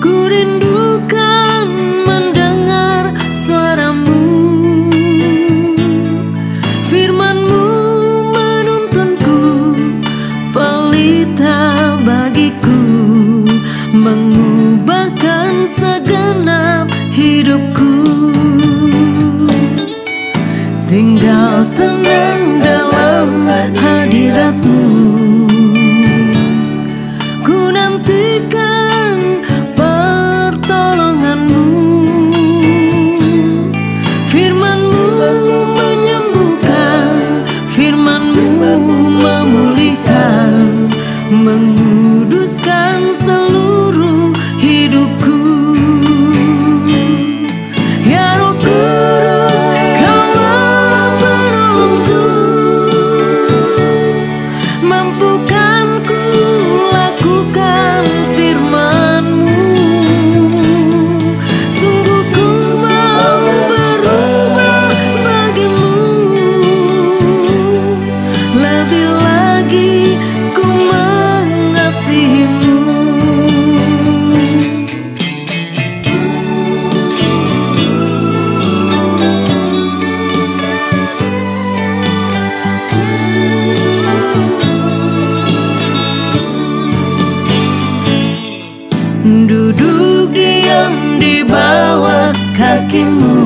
Ku rindukan mendengar suaramu, firman-Mu menuntunku, pelita bagiku, mengubahkan segenap hidupku. Tinggal tenang dalam hadirat-Mu, ku nantikan pertolongan-Mu. Firman-Mu menyembuhkan, firman-Mu memulihkan, menguduskan seluruh hidupku. Ya Roh Kudus, Kaulah penolongku, mampukan ku lakukan firman-Mu. Sungguh ku mau berubah bagi-Mu, lebih lagi ku mengasihi-Mu. Duduk diam di bawah kaki-Mu,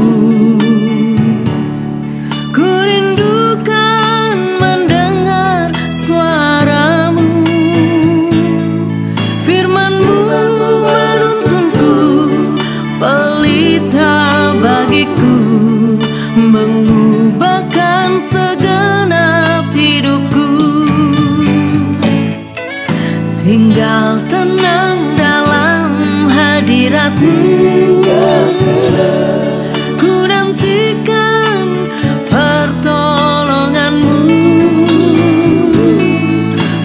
ku rindukan mendengar suara-Mu. Firman-Mu menuntunku, pelita bagiku, mengubahkan segenap hidupku. Tinggal tenang dalam hadirat-Mu, ku nantikan pertolongan-Mu.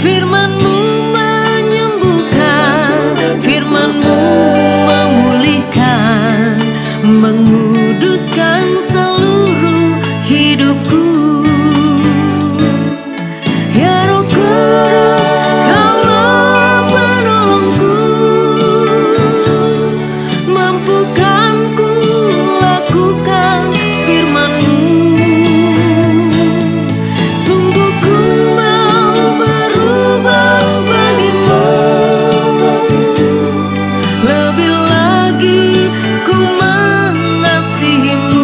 Firman-Mu menyembuhkan, firman-Mu memulihkan, menguduskan seluruh hidupku. Ya Roh Kudus, Kaulah penolongku, mampukan ku lakukan firman-Mu. Sungguh ku mau berubah bagi-Mu, lebih lagi ku mengasihi-Mu.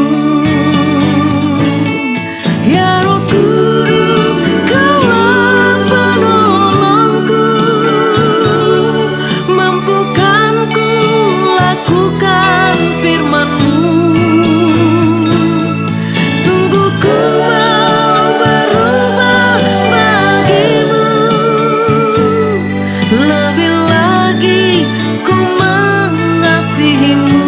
Ya Roh Kudus, Kaulah penolongku, mampukan ku lakukan firman-Mu. Sungguh ku mau berubah bagi-Mu, lebih lagi ku mengasihi-Mu.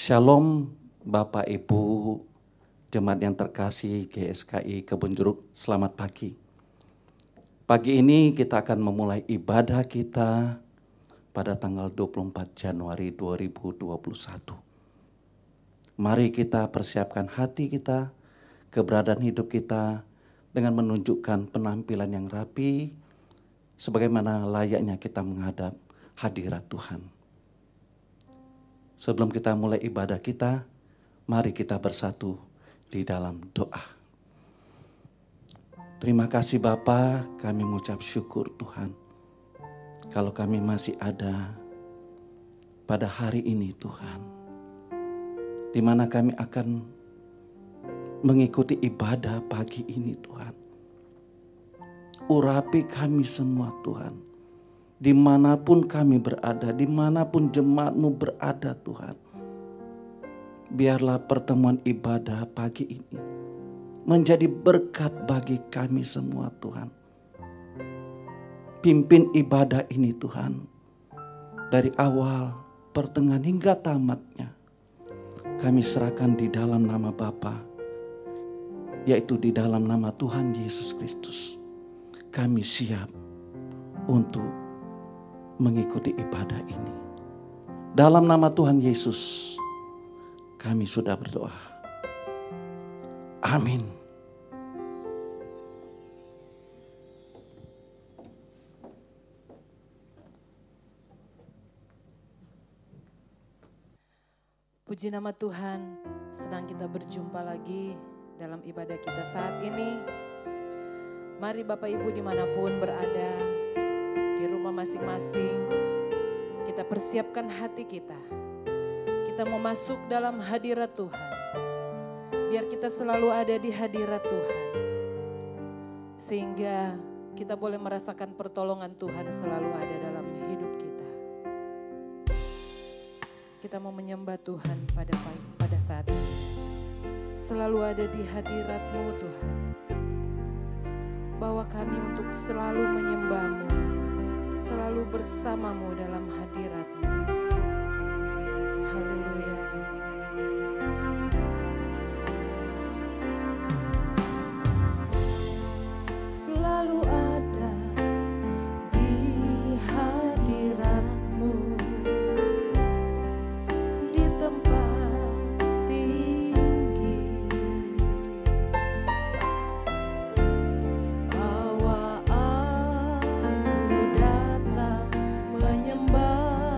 Shalom Bapak Ibu Jemaat yang terkasih GSKI Kebun Jeruk, selamat pagi. Pagi ini kita akan memulai ibadah kita pada tanggal 24 Januari 2021. Mari kita persiapkan hati kita, keberadaan hidup kita dengan menunjukkan penampilan yang rapi sebagaimana layaknya kita menghadap hadirat Tuhan. Sebelum kita mulai ibadah kita, mari kita bersatu di dalam doa. Terima kasih Bapa, kami mengucap syukur Tuhan. Kalau kami masih ada pada hari ini Tuhan, di mana kami akan mengikuti ibadah pagi ini Tuhan. Urapi kami semua Tuhan. Dimanapun kami berada, dimanapun jemaat-Mu berada Tuhan. Biarlah pertemuan ibadah pagi ini menjadi berkat bagi kami semua Tuhan. Pimpin ibadah ini Tuhan. Dari awal, pertengahan hingga tamatnya. Kami serahkan di dalam nama Bapa, yaitu di dalam nama Tuhan Yesus Kristus. Kami siap untuk mengikuti ibadah ini. Dalam nama Tuhan Yesus, kami sudah berdoa. Amin. Puji nama Tuhan, senang kita berjumpa lagi dalam ibadah kita saat ini. Mari Bapak Ibu dimanapun berada, di rumah masing-masing, kita persiapkan hati kita. Kita mau masuk dalam hadirat Tuhan. Biar kita selalu ada di hadirat Tuhan. Sehingga kita boleh merasakan pertolongan Tuhan selalu ada dalam hidup kita. Kita mau menyembah Tuhan pada saat ini. Selalu ada di hadirat-Mu Tuhan. Bawa kami untuk selalu menyembah-Mu, selalu bersama-Mu dalam hadirat-Mu. Haleluya. Selalu ada di hadirat-Mu, di tempat tinggi. Bawa aku datang menyembah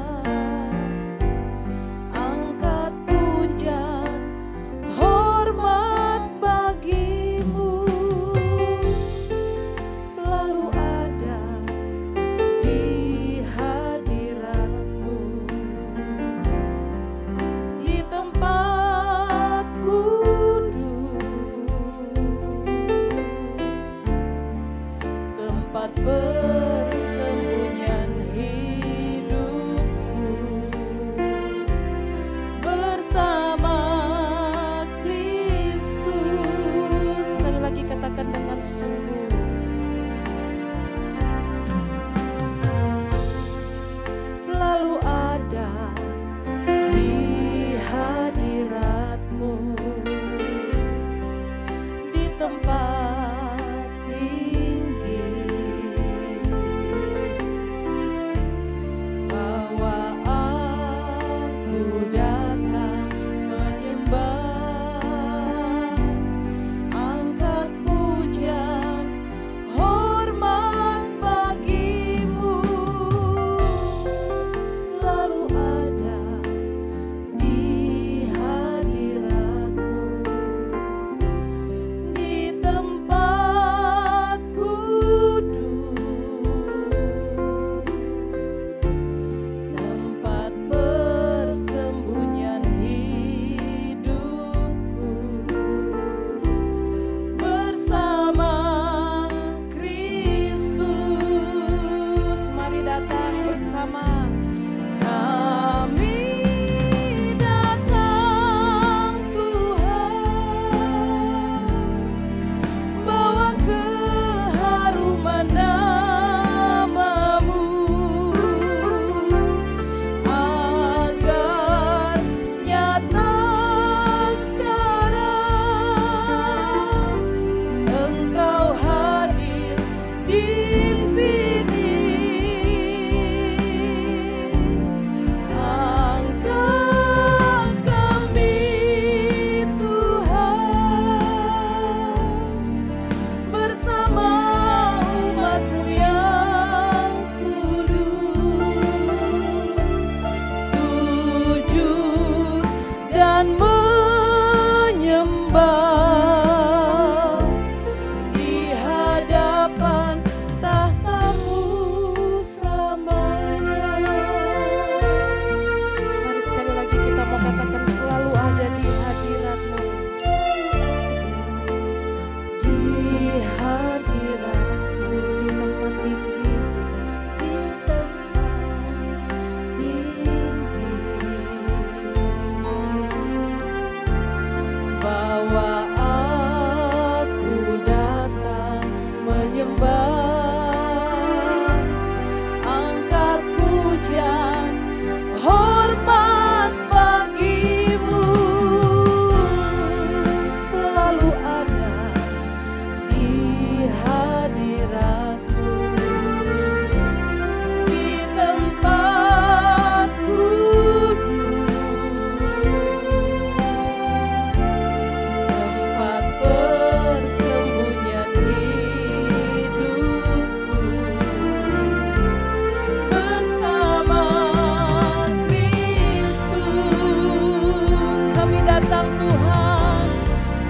datang Tuhan,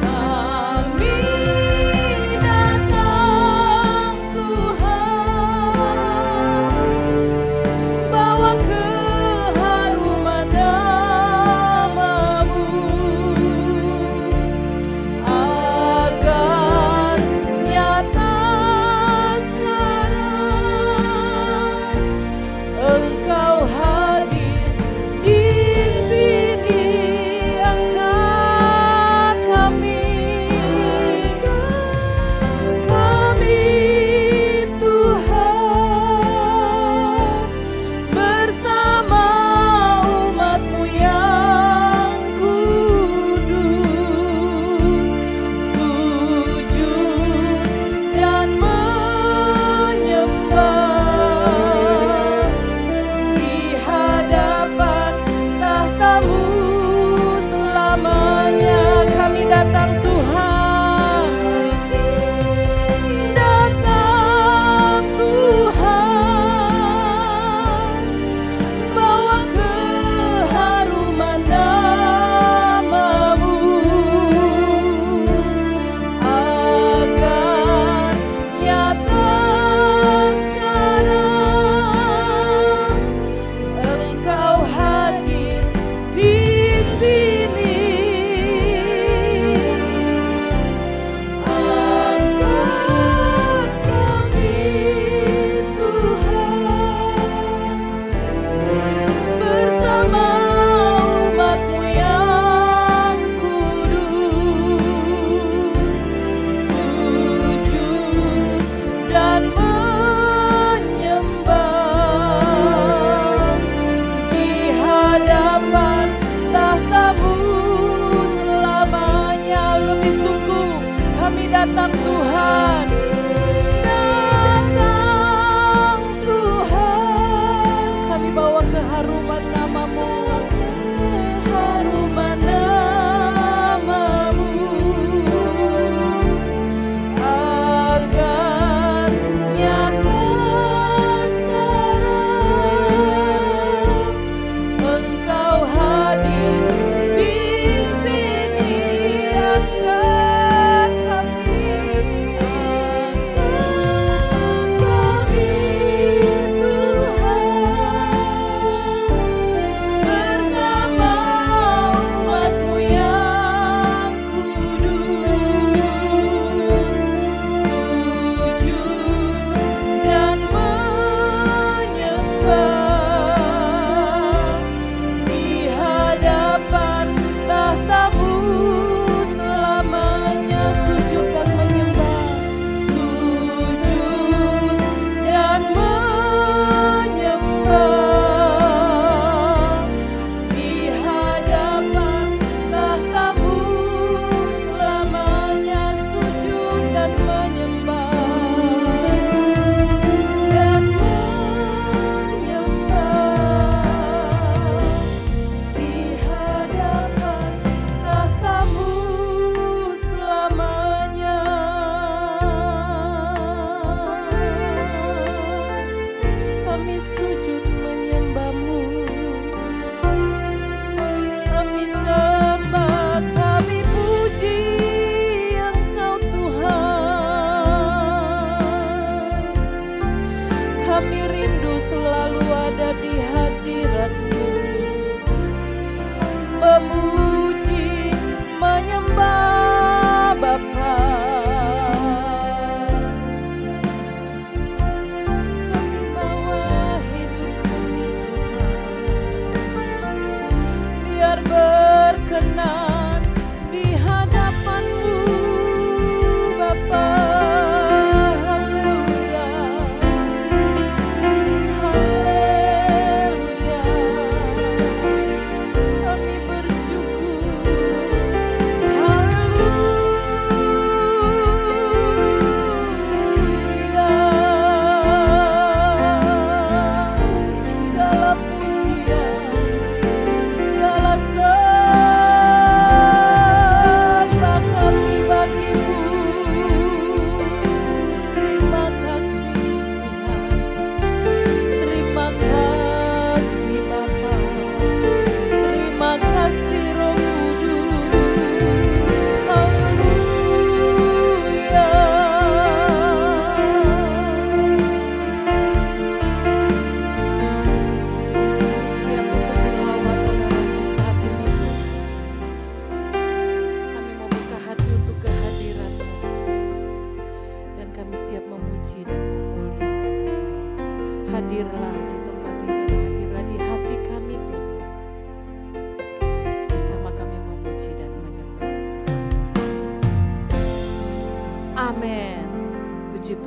kami datang Tuhan, bawa keharuman nama-Mu, agar nyata sekarang Engkau hadir di sini. Angkat kami Tuhan, bersama umat-Mu yang kudus, sujud dan menyembah di hadapan tahta-Mu selamanya. Kami datang Tuhan, datang Tuhan, bawa keharuman nama-Mu, agar nyata sekarang Engkau hadir di sini. Angkat kami Tuhan, bersama umat-Mu yang kudus, sujud dan menyembah di hadapan tahta-Mu selamanya. Lebih sungguh kami datang Tuhan, datang Tuhan, kami bawa keharuman nama-Mu, keharuman nama-Mu, agar nyata sekarang Engkau hadir di sini. Angkat kami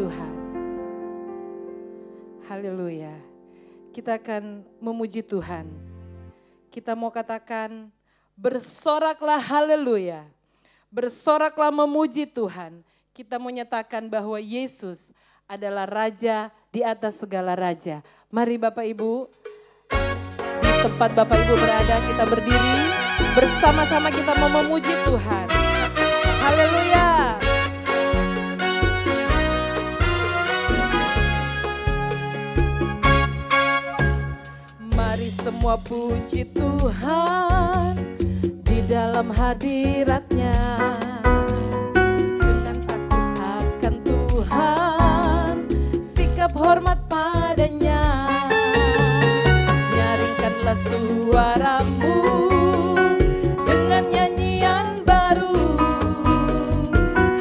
Tuhan. Haleluya. Kita akan memuji Tuhan. Kita mau katakan, bersoraklah haleluya. Bersoraklah memuji Tuhan. Kita mau nyatakan bahwa Yesus adalah Raja di atas segala raja. Mari Bapak Ibu, di tempat Bapak Ibu berada kita berdiri. Bersama-sama kita mau memuji Tuhan. Haleluya. Mari semua puji Tuhan di dalam hadirat-Nya. Dengan takut akan Tuhan, sikap hormat padanya. Nyaringkanlah suaramu dengan nyanyian baru.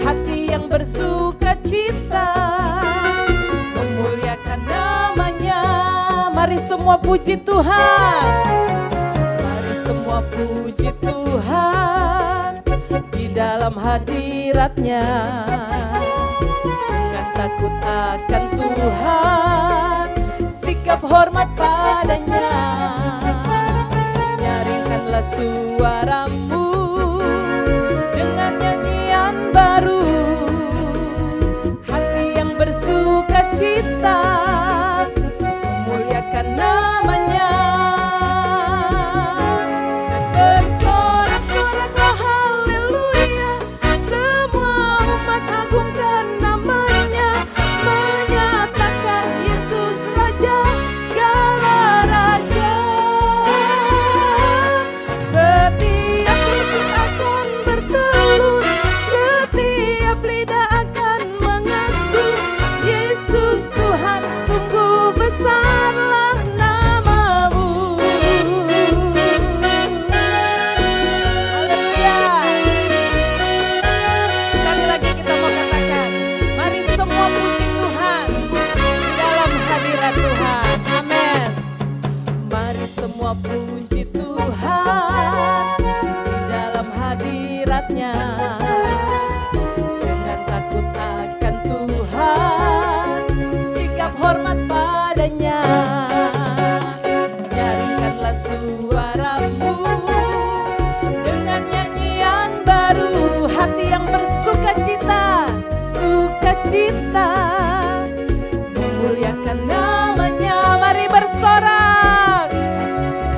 Hati yang bersuka cita memuliakan namanya. Mari semua puji Tuhan. Mari semua puji Tuhan di dalam hadirat-Nya. Dengan takut akan Tuhan, sikap hormat padanya. Nyaringkanlah suaramu dengan nyanyian baru. Hati yang bersuka cita memuliakan namanya. Bersorak-soraklah haleluya, semua umat agungkan namanya. Menyatakan Yesus Raja segala raja. Setiap lutut akan bertelur, setiap lidah akan mengaku Yesus Tuhan, sungguh besarlah namamu. Haleluya. Sekali lagi kita mau katakan, mari semua puji Tuhan di dalam hadirat Tuhan. Amin. Mari semua puji Tuhan di dalam hadirat-Nya. Dengan takut akan Tuhan, sikap hormat padanya. Nyaringkanlah suaramu dengan nyanyian baru. Hati yang bersuka cita, sukacita memuliakan namanya. Mari bersorak.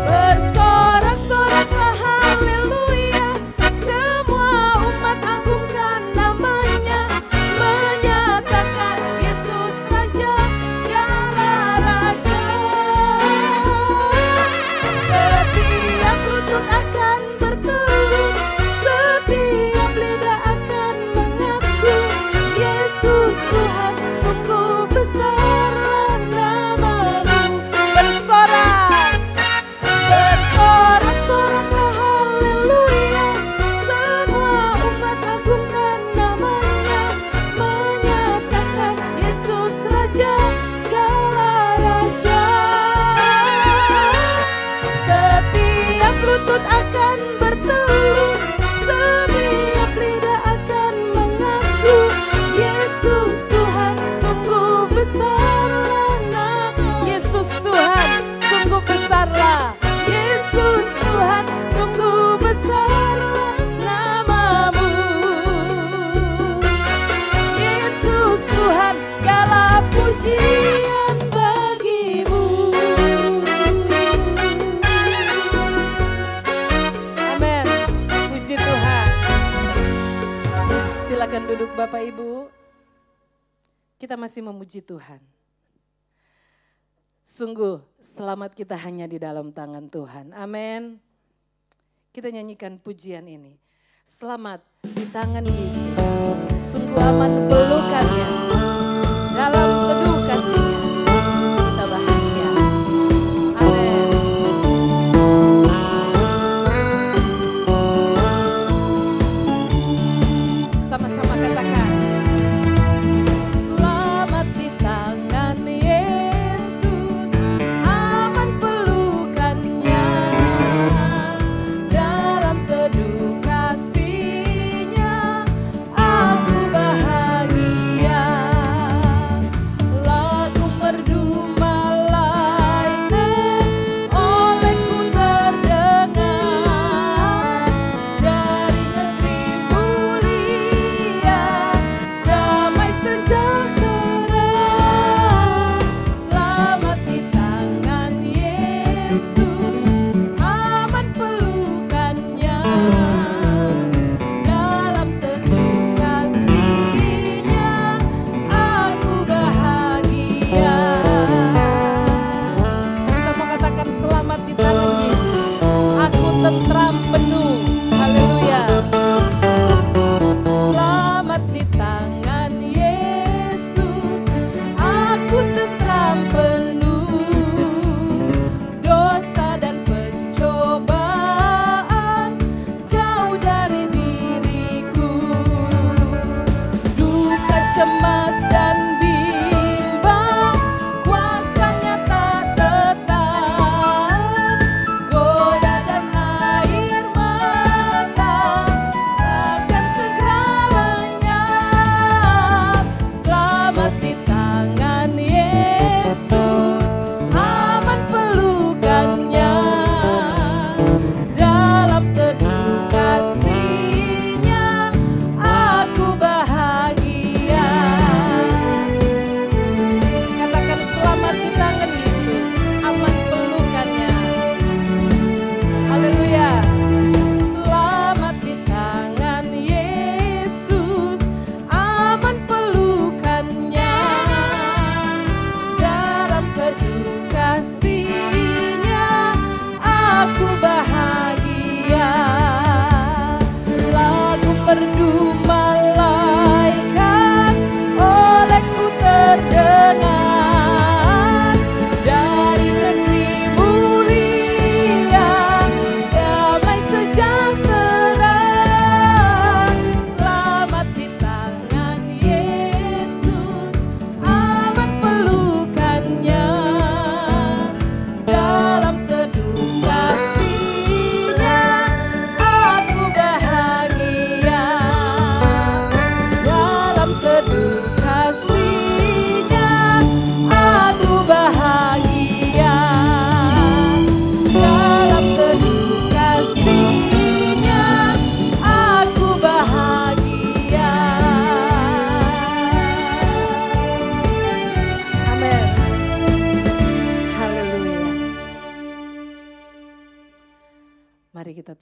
Bersorak-soraklah haleluya, semua umat agungkan namanya. Menyatakan Yesus Raja segala raja. Setiap lutut akan bertelur, setiap lidah akan mengaku Yesus Tuhan, sungguh besarlah namamu. Bersorak. Bersorak-soraklah haleluya, semua umat agungkan namanya. Menyatakan Yesus Raja segala raja. Setiap lutut akan bertelur, setiap lidah akan mengaku Yesus Tuhan, sungguh besarlah nama. Yesus Tuhan, sungguh besarlah. Yesus Tuhan, sungguh besarlah namamu. Yesus Tuhan, segala pujian bagimu. Amin. Puji Tuhan. Silakan duduk Bapak Ibu. Kita masih memuji Tuhan. Sungguh selamat kita hanya di dalam tangan Tuhan. Amin. Kita nyanyikan pujian ini. Selamat di tangan Yesus. Sungguh amat pelukannya. Dalam teduh kasih-Nya kita bahagia. Amin. Sama-sama katakan. Selamat di tangan Yesus, aman pelukannya. Dalam teduh kasih-Nya aku bahagia.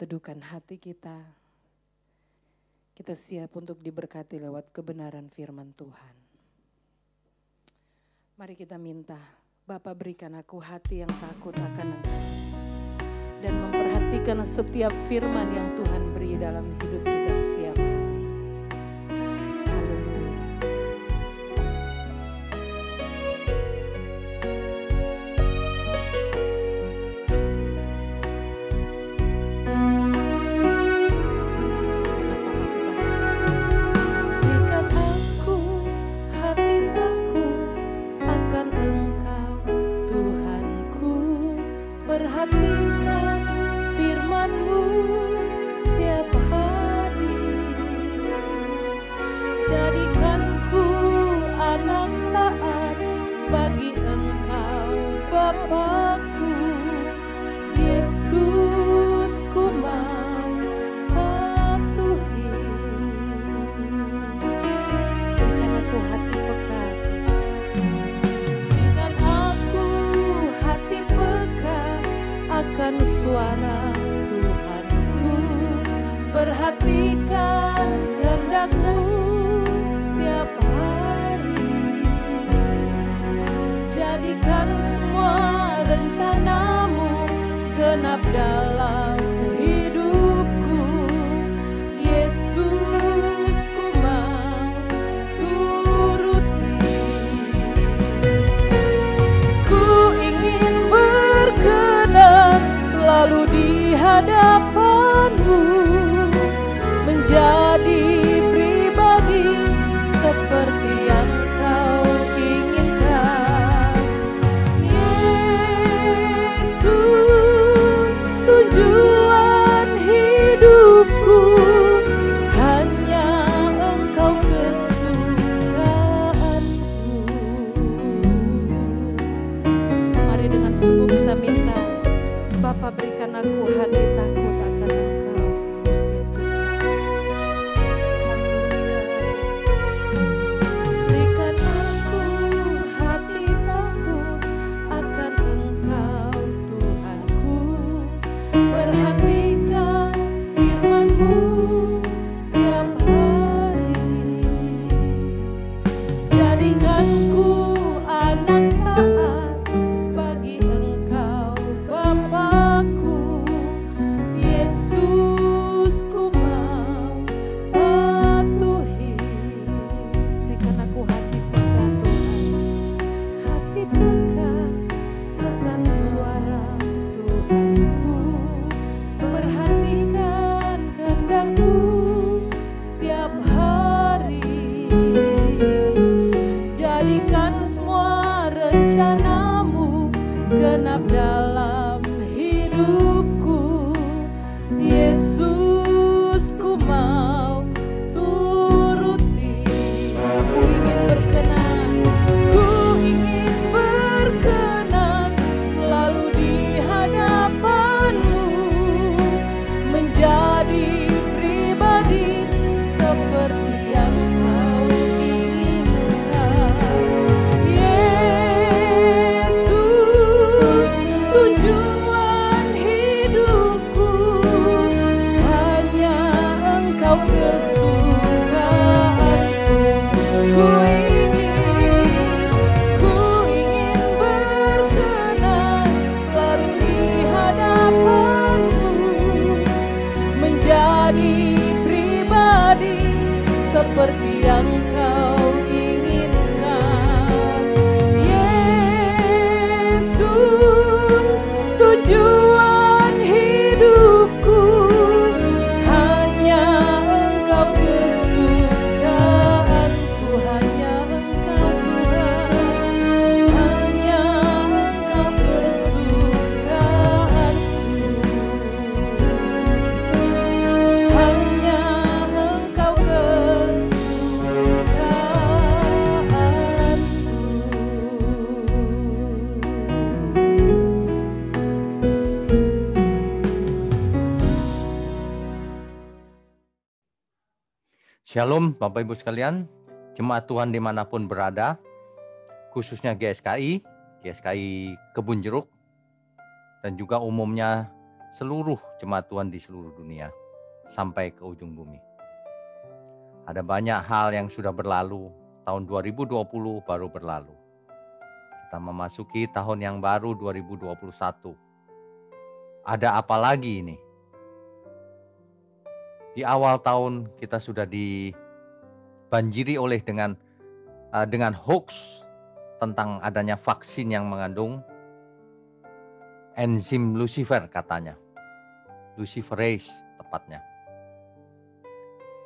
teduhkan hati kita. Kita siap untuk diberkati lewat kebenaran firman Tuhan. Mari kita minta, Bapa berikan aku hati yang takut akan Engkau. Dan memperhatikan setiap firman yang Tuhan beri dalam hidup kita setiap hari. Haleluya. Sama-sama kita berikan aku hati takut akan Engkau Tuhanku. Perhatikan firman-Mu setiap hari. Jadikanku anak taat bagi Engkau Bapakku. Yesus, ku mau patuhi. Berikan aku hati peka. Berikan aku hati peka akan suara Tuhanku. Perhatikan kehendak-Mu setiap hari. Jadikan semua rencana-Mu genap dalam hidupku. Yesus, ku mau turuti. Ku ingin berkenan selalu di hadapan-Mu, menjadi pribadi seperti yang Kau inginkan. Yesus, tujuan hidupku hanya Engkau kesukaanku. Mari dengan sungguh kita minta, Bapa berikan aku hati takut akan Engkau, ya Tuhan. Berikan aku hati takut akan Engkau Tuhanku. Perhatikan firman-Mu setiap hari. Jadikanku anak taat bagi Engkau Bapakku. Yesus, ku mau patuhi. Berikan aku hati peka Tuhan, hati peka akan suara Tuhanku. Perhatikan kehendak-Mu setiap hari. Jadikan semua rencana-Mu genap dalam hidupku. Yesus, ku mau turuti. Ku ingin berkenan selalu di hadapan-Mu, menjadi pribadi seperti yang Kau inginkan. Yesus, tujuan hidupku hanya Engkau kesukaanku. Ku ingin berkenan selalu di hadapan-Mu, menjadi pribadi seperti yang Kau inginkan. Yesus, tujuan hidupku hanya Engkau kesukaanku. Hanya Engkau Tuhan, hanya Engkau kesukaanku. Hanya Engkau Shalom Bapak Ibu sekalian, jemaat Tuhan dimanapun berada, khususnya GSKI Kebun Jeruk, dan juga umumnya seluruh jemaat Tuhan di seluruh dunia sampai ke ujung bumi. Ada banyak hal yang sudah berlalu, tahun 2020 baru berlalu. Kita memasuki tahun yang baru 2021. Ada apa lagi ini? Di awal tahun kita sudah dibanjiri oleh dengan hoax tentang adanya vaksin yang mengandung enzim Lucifer katanya. Luciferase tepatnya.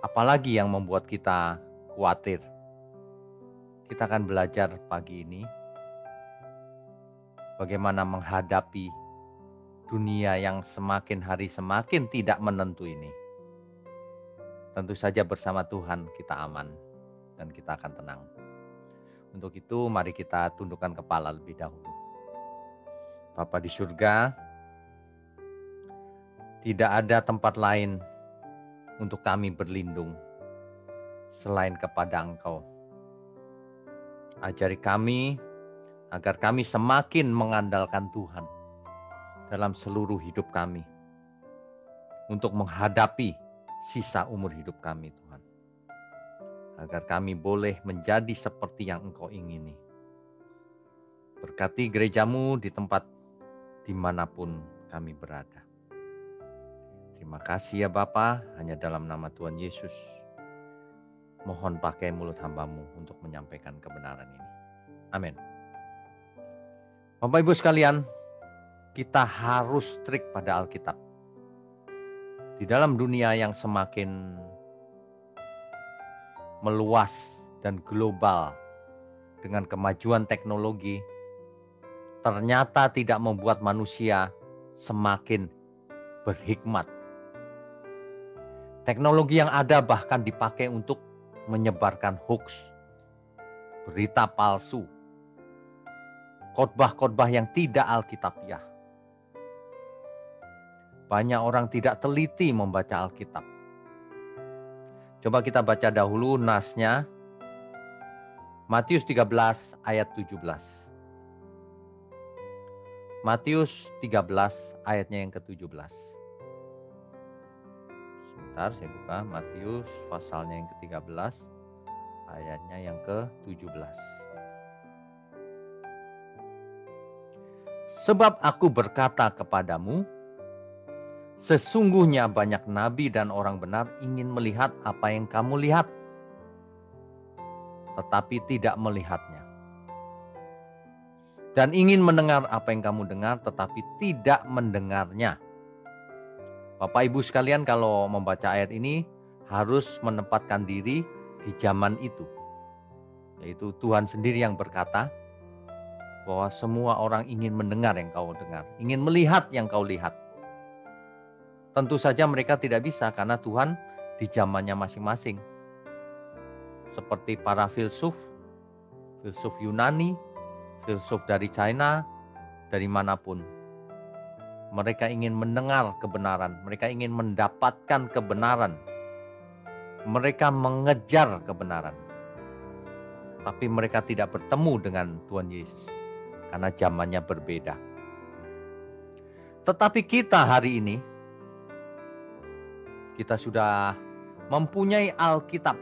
Apalagi yang membuat kita khawatir? Kita akan belajar pagi ini bagaimana menghadapi dunia yang semakin hari semakin tidak menentu ini. Tentu saja bersama Tuhan kita aman dan kita akan tenang. Untuk itu mari kita tundukkan kepala lebih dahulu. Bapa di surga, tidak ada tempat lain untuk kami berlindung selain kepada Engkau. Ajari kami agar kami semakin mengandalkan Tuhan dalam seluruh hidup kami untuk menghadapi sisa umur hidup kami, Tuhan. Agar kami boleh menjadi seperti yang Engkau ingini. Berkati gerejamu di tempat dimanapun kami berada. Terima kasih ya Bapa, hanya dalam nama Tuhan Yesus. Mohon pakai mulut hamba-Mu untuk menyampaikan kebenaran ini. Amin. Bapak Ibu sekalian, kita harus strict pada Alkitab. Di dalam dunia yang semakin meluas dan global dengan kemajuan teknologi, ternyata tidak membuat manusia semakin berhikmat. Teknologi yang ada bahkan dipakai untuk menyebarkan hoax, berita palsu, khotbah-khotbah yang tidak alkitabiah. Banyak orang tidak teliti membaca Alkitab. Coba kita baca dahulu nasnya, Matius 13 ayat 17. Matius 13 ayatnya yang ke-17. Sebentar saya buka, Matius pasalnya yang ke-13 ayatnya yang ke-17. Sebab aku berkata kepadamu, sesungguhnya banyak nabi dan orang benar ingin melihat apa yang kamu lihat, tetapi tidak melihatnya. Dan ingin mendengar apa yang kamu dengar, tetapi tidak mendengarnya. Bapak Ibu sekalian, kalau membaca ayat ini harus menempatkan diri di zaman itu. Yaitu Tuhan sendiri yang berkata bahwa semua orang ingin mendengar yang kau dengar, ingin melihat yang kau lihat. Tentu saja mereka tidak bisa karena Tuhan di zamannya masing-masing. Seperti para filsuf Yunani, filsuf dari China, dari manapun. Mereka ingin mendengar kebenaran, mereka ingin mendapatkan kebenaran. Mereka mengejar kebenaran. Tapi mereka tidak bertemu dengan Tuhan Yesus karena zamannya berbeda. Tetapi kita hari ini, kita sudah mempunyai Alkitab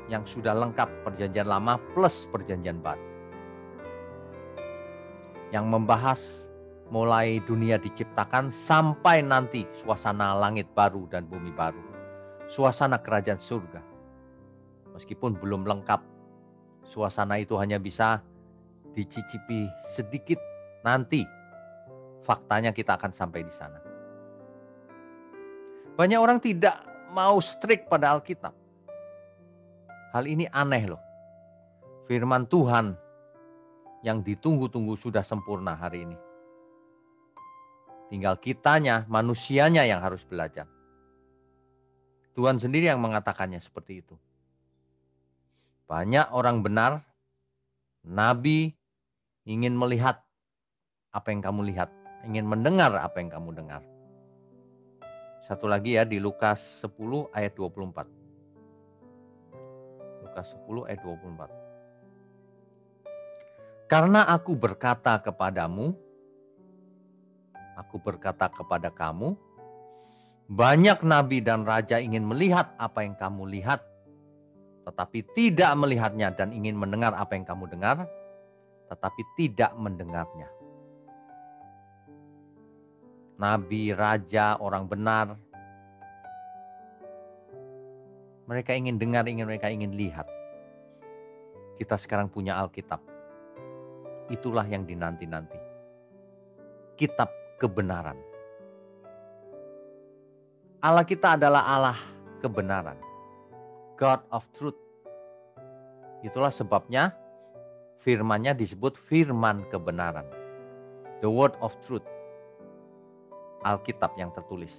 yang sudah lengkap, perjanjian lama plus perjanjian baru. Yang membahas mulai dunia diciptakan sampai nanti suasana langit baru dan bumi baru. Suasana kerajaan surga. Meskipun belum lengkap, suasana itu hanya bisa dicicipi sedikit nanti. Faktanya kita akan sampai di sana. Banyak orang tidak mau strict pada Alkitab. Hal ini aneh loh. Firman Tuhan yang ditunggu-tunggu sudah sempurna hari ini. Tinggal kitanya, manusianya yang harus belajar. Tuhan sendiri yang mengatakannya seperti itu. Banyak orang benar, nabi ingin melihat apa yang kamu lihat, ingin mendengar apa yang kamu dengar. Satu lagi ya, di Lukas 10 ayat 24. Lukas 10 ayat 24. Karena aku berkata kepadamu, Aku berkata kepada kamu, banyak nabi dan raja ingin melihat apa yang kamu lihat, tetapi tidak melihatnya, dan ingin mendengar apa yang kamu dengar, tetapi tidak mendengarnya. Nabi, raja, orang benar, mereka ingin dengar, mereka ingin lihat. Kita sekarang punya Alkitab. Itulah yang dinanti-nanti. Kitab kebenaran. Allah kita adalah Allah kebenaran. God of truth. Itulah sebabnya firman-Nya disebut firman kebenaran. The word of truth. Alkitab yang tertulis.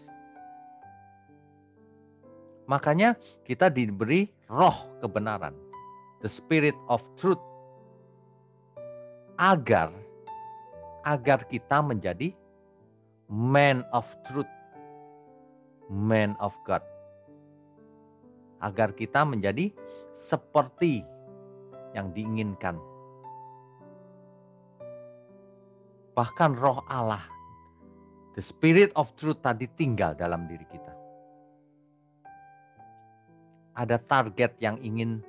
Makanya kita diberi roh kebenaran. The spirit of truth. Agar kita menjadi man of truth. Man of God. Agar kita menjadi seperti yang diinginkan. Bahkan roh Allah, the spirit of truth tadi tinggal dalam diri kita. Ada target yang ingin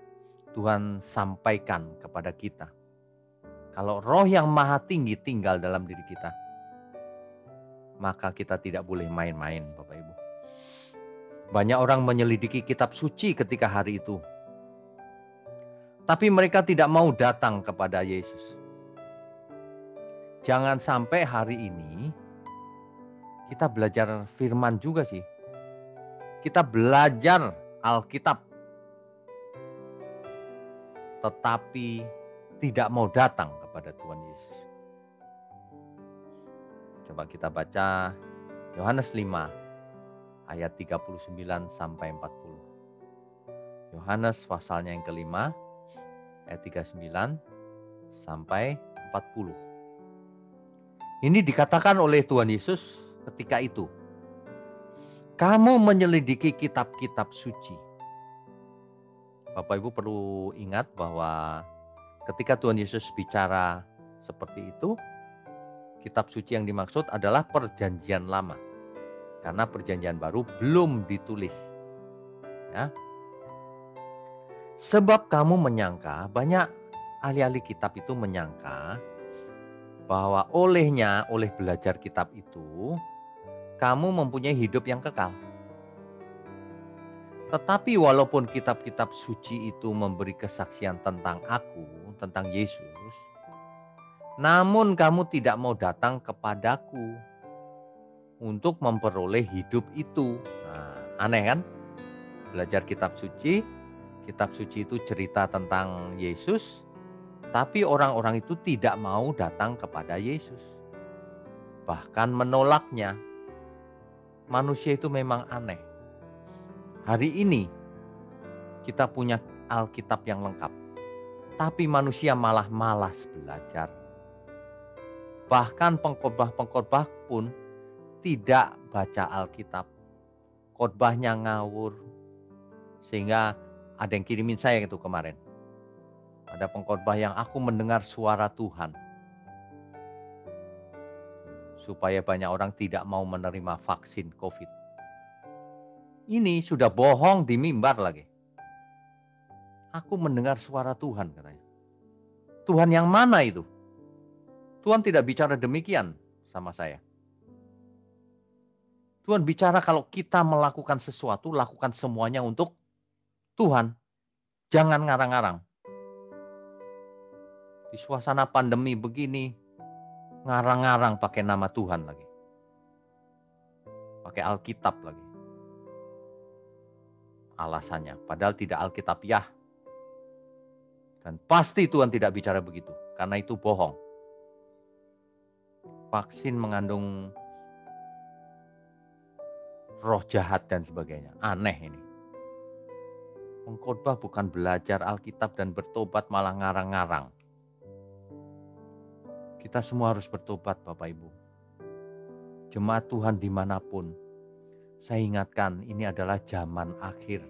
Tuhan sampaikan kepada kita. Kalau roh yang maha tinggi tinggal dalam diri kita, maka kita tidak boleh main-main, Bapak Ibu. Banyak orang menyelidiki kitab suci ketika hari itu. Tapi mereka tidak mau datang kepada Yesus. Jangan sampai hari ini kita belajar firman juga sih. Kita belajar Alkitab. Tetapi tidak mau datang kepada Tuhan Yesus. Coba kita baca Yohanes 5 ayat 39 sampai 40. Yohanes pasalnya yang kelima ayat 39 sampai 40. Ini dikatakan oleh Tuhan Yesus ketika itu. Kamu menyelidiki kitab-kitab suci. Bapak Ibu perlu ingat bahwa ketika Tuhan Yesus bicara seperti itu, kitab suci yang dimaksud adalah perjanjian lama. Karena perjanjian baru belum ditulis. Ya. Sebab kamu menyangka, banyak ahli-ahli kitab itu menyangka bahwa oleh belajar kitab itu, kamu mempunyai hidup yang kekal. Tetapi walaupun kitab-kitab suci itu memberi kesaksian tentang aku, tentang Yesus, namun kamu tidak mau datang kepadaku untuk memperoleh hidup itu. Nah, aneh kan? Belajar kitab suci itu cerita tentang Yesus, tapi orang-orang itu tidak mau datang kepada Yesus. Bahkan menolaknya. Manusia itu memang aneh. Hari ini kita punya Alkitab yang lengkap, tapi manusia malah malas belajar. Bahkan pengkhotbah pun tidak baca Alkitab. Khotbahnya ngawur. Sehingga ada yang kirimin saya itu kemarin. Ada pengkhotbah yang aku mendengar suara Tuhan. Supaya banyak orang tidak mau menerima vaksin COVID. Ini sudah bohong di mimbar lagi. Aku mendengar suara Tuhan katanya. Tuhan yang mana itu? Tuhan tidak bicara demikian sama saya. Tuhan bicara kalau kita melakukan sesuatu, lakukan semuanya untuk Tuhan. Jangan ngarang-ngarang. Di suasana pandemi begini, ngarang-ngarang pakai nama Tuhan lagi. Pakai Alkitab lagi. Alasannya, padahal tidak Alkitabiah. Dan pasti Tuhan tidak bicara begitu, karena itu bohong. Vaksin mengandung roh jahat dan sebagainya. Aneh ini. Pengkhotbah bukan belajar Alkitab dan bertobat, malah ngarang-ngarang. Kita semua harus bertobat, Bapak Ibu. Jemaat Tuhan dimanapun, saya ingatkan ini adalah zaman akhir.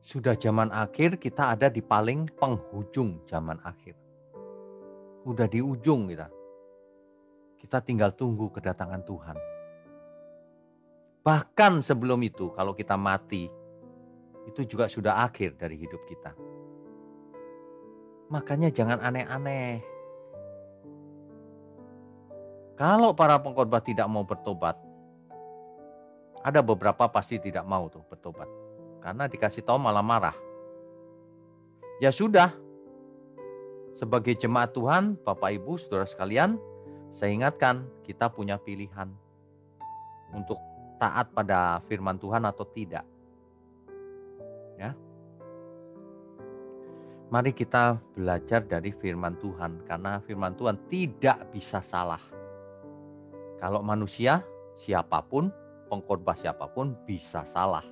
Sudah zaman akhir, kita ada di paling penghujung zaman akhir. Udah di ujung kita. Kita tinggal tunggu kedatangan Tuhan. Bahkan sebelum itu, kalau kita mati, itu juga sudah akhir dari hidup kita. Makanya jangan aneh-aneh. Kalau para pengkhotbah tidak mau bertobat, ada beberapa pasti tidak mau tuh bertobat. Karena dikasih tahu malah marah. Ya sudah, sebagai jemaat Tuhan, Bapak Ibu, Saudara sekalian, saya ingatkan kita punya pilihan untuk taat pada firman Tuhan atau tidak. Ya. Mari kita belajar dari firman Tuhan, karena firman Tuhan tidak bisa salah. Kalau manusia, siapapun, pengkhotbah siapapun bisa salah.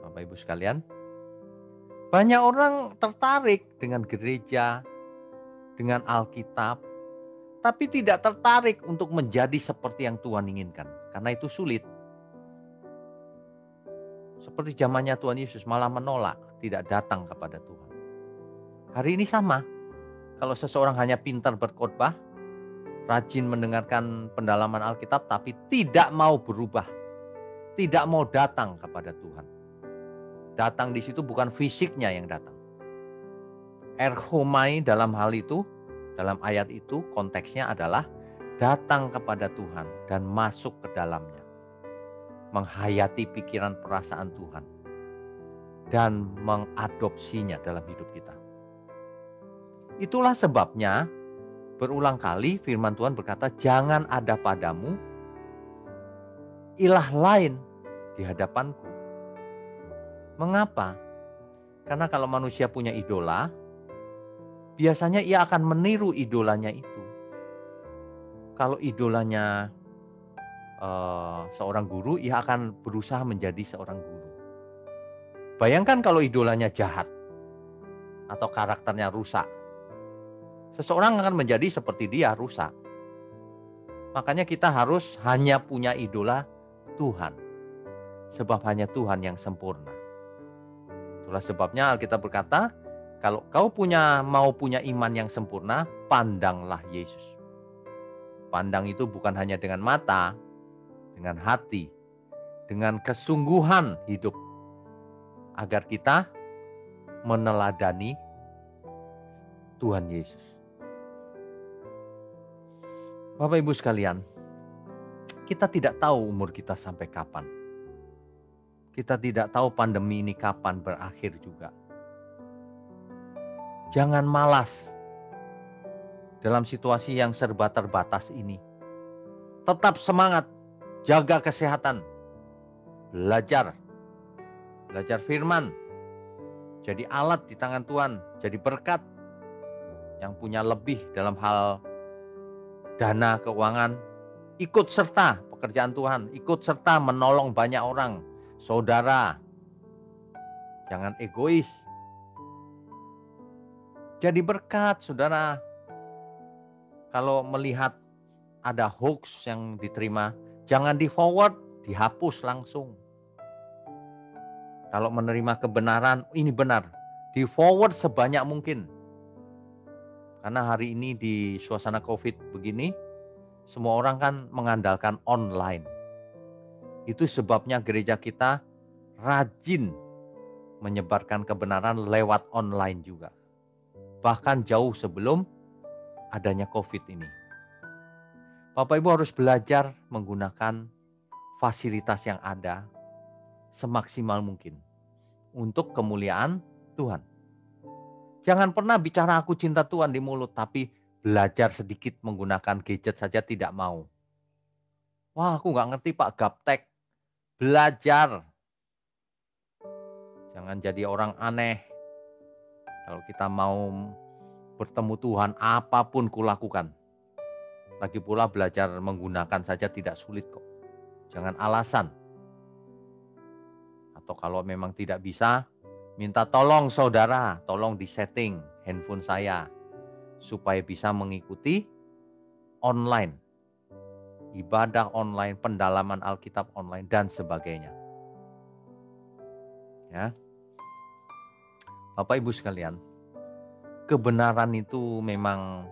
Bapak Ibu sekalian, banyak orang tertarik dengan gereja, dengan Alkitab, tapi tidak tertarik untuk menjadi seperti yang Tuhan inginkan. Karena itu sulit. Seperti zamannya Tuhan Yesus malah menolak, tidak datang kepada Tuhan. Hari ini sama. Kalau seseorang hanya pintar berkhotbah, rajin mendengarkan pendalaman Alkitab, tapi tidak mau berubah, tidak mau datang kepada Tuhan. Datang di situ bukan fisiknya yang datang. Erchomai dalam hal itu, dalam ayat itu konteksnya adalah datang kepada Tuhan dan masuk ke dalamnya. Menghayati pikiran perasaan Tuhan. Dan mengadopsinya dalam hidup kita. Itulah sebabnya berulang kali firman Tuhan berkata, jangan ada padamu ilah lain di hadapanku. Mengapa? Karena kalau manusia punya idola, biasanya ia akan meniru idolanya itu. Kalau idolanya seorang guru, ia akan berusaha menjadi seorang guru. Bayangkan kalau idolanya jahat atau karakternya rusak. Seseorang akan menjadi seperti dia, rusak. Makanya kita harus hanya punya idola Tuhan. Sebab hanya Tuhan yang sempurna. Itulah sebabnya Alkitab berkata, kalau kau mau punya iman yang sempurna, pandanglah Yesus. Pandang itu bukan hanya dengan mata, dengan hati, dengan kesungguhan hidup. Agar kita meneladani Tuhan Yesus. Bapak Ibu sekalian, kita tidak tahu umur kita sampai kapan. Kita tidak tahu pandemi ini kapan berakhir juga. Jangan malas dalam situasi yang serba terbatas ini. Tetap semangat, jaga kesehatan, belajar firman, jadi alat di tangan Tuhan, jadi berkat yang punya lebih dalam hal dana keuangan, ikut serta pekerjaan Tuhan, ikut serta menolong banyak orang, saudara. Jangan egois. Jadi berkat, saudara. Kalau melihat ada hoax yang diterima, jangan di-forward, dihapus langsung. Kalau menerima kebenaran, ini benar, di-forward sebanyak mungkin. Karena hari ini di suasana COVID begini, semua orang kan mengandalkan online. Itu sebabnya gereja kita rajin menyebarkan kebenaran lewat online juga. Bahkan jauh sebelum adanya COVID ini. Bapak Ibu harus belajar menggunakan fasilitas yang ada semaksimal mungkin untuk kemuliaan Tuhan. Jangan pernah bicara aku cinta Tuhan di mulut, tapi belajar sedikit menggunakan gadget saja tidak mau. Wah, aku nggak ngerti Pak, gaptek. Belajar. Jangan jadi orang aneh. Kalau kita mau bertemu Tuhan, apapun kulakukan. Lagi pula belajar menggunakan saja tidak sulit kok. Jangan alasan. Atau kalau memang tidak bisa, minta tolong saudara, tolong disetting handphone saya supaya bisa mengikuti online, ibadah online, pendalaman Alkitab online dan sebagainya. Ya. Bapak Ibu sekalian, kebenaran itu memang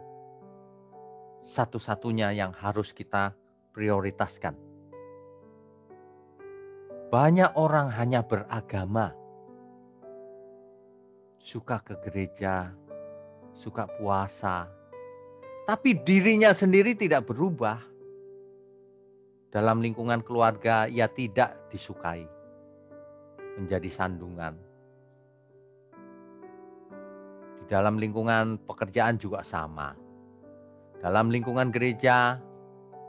satu-satunya yang harus kita prioritaskan. Banyak orang hanya beragama, suka ke gereja, suka puasa, tapi dirinya sendiri tidak berubah. Dalam lingkungan keluarga ia tidak disukai, menjadi sandungan. Di dalam lingkungan pekerjaan juga sama. Dalam lingkungan gereja,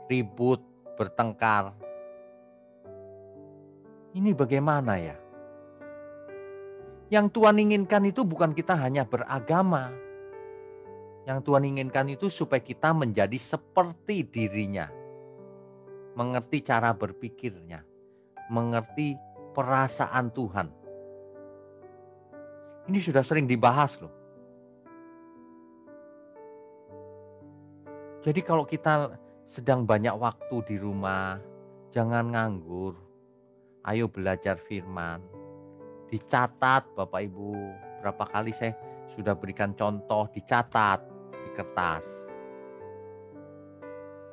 ribut, bertengkar. Ini bagaimana ya? Yang Tuhan inginkan itu bukan kita hanya beragama. Yang Tuhan inginkan itu supaya kita menjadi seperti dirinya. Mengerti cara berpikirnya. Mengerti perasaan Tuhan. Ini sudah sering dibahas loh. Jadi kalau kita sedang banyak waktu di rumah, jangan nganggur. Ayo belajar firman. Dicatat Bapak Ibu. Berapa kali saya sudah berikan contoh, dicatat di kertas.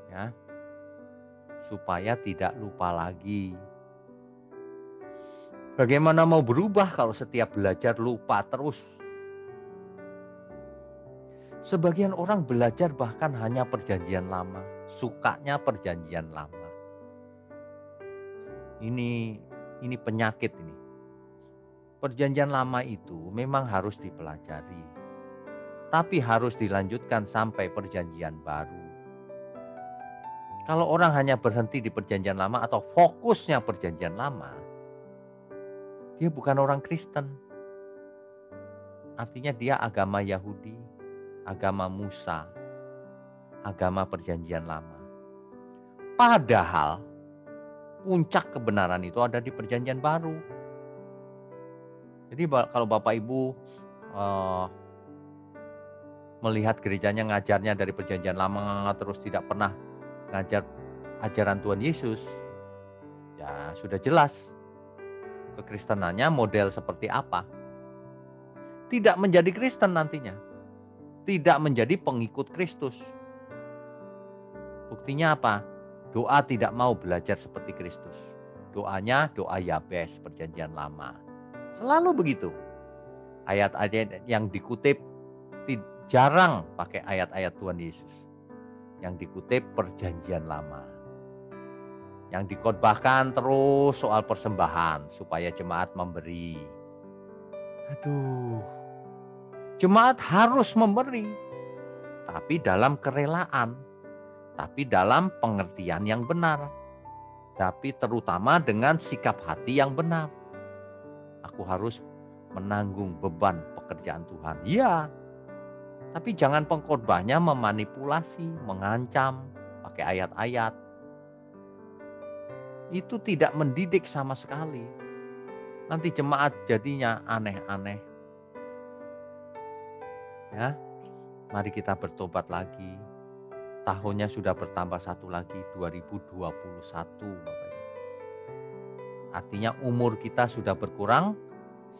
Ya. Supaya tidak lupa lagi. Bagaimana mau berubah kalau setiap belajar lupa terus? Sebagian orang belajar bahkan hanya perjanjian lama, sukanya perjanjian lama. Ini penyakit ini. Perjanjian lama itu memang harus dipelajari, tapi harus dilanjutkan sampai perjanjian baru. Kalau orang hanya berhenti di perjanjian lama atau fokusnya perjanjian lama, dia bukan orang Kristen. Artinya dia agama Yahudi, agama Musa, agama perjanjian lama. Padahal puncak kebenaran itu ada di perjanjian baru. Jadi kalau Bapak Ibu melihat gerejanya ngajarnya dari perjanjian lama terus tidak pernah ngajar ajaran Tuhan Yesus, ya sudah jelas kekristenannya model seperti apa. Tidak menjadi Kristen nantinya. Tidak menjadi pengikut Kristus. Buktinya apa? Doa tidak mau belajar seperti Kristus. Doanya doa Yabes perjanjian lama. Selalu begitu. Ayat-ayat yang dikutip jarang pakai ayat-ayat Tuhan Yesus. Yang dikutip perjanjian lama. Yang dikhotbahkan terus soal persembahan supaya jemaat memberi. Aduh. Jemaat harus memberi. Tapi dalam kerelaan. Tapi dalam pengertian yang benar. Tapi terutama dengan sikap hati yang benar. Aku harus menanggung beban pekerjaan Tuhan. Iya. Tapi jangan pengkhotbahnya memanipulasi, mengancam, pakai ayat-ayat. Itu tidak mendidik sama sekali. Nanti jemaat jadinya aneh-aneh. Ya, mari kita bertobat lagi. Tahunnya sudah bertambah satu lagi, 2021 Bapak Ibu. Artinya umur kita sudah berkurang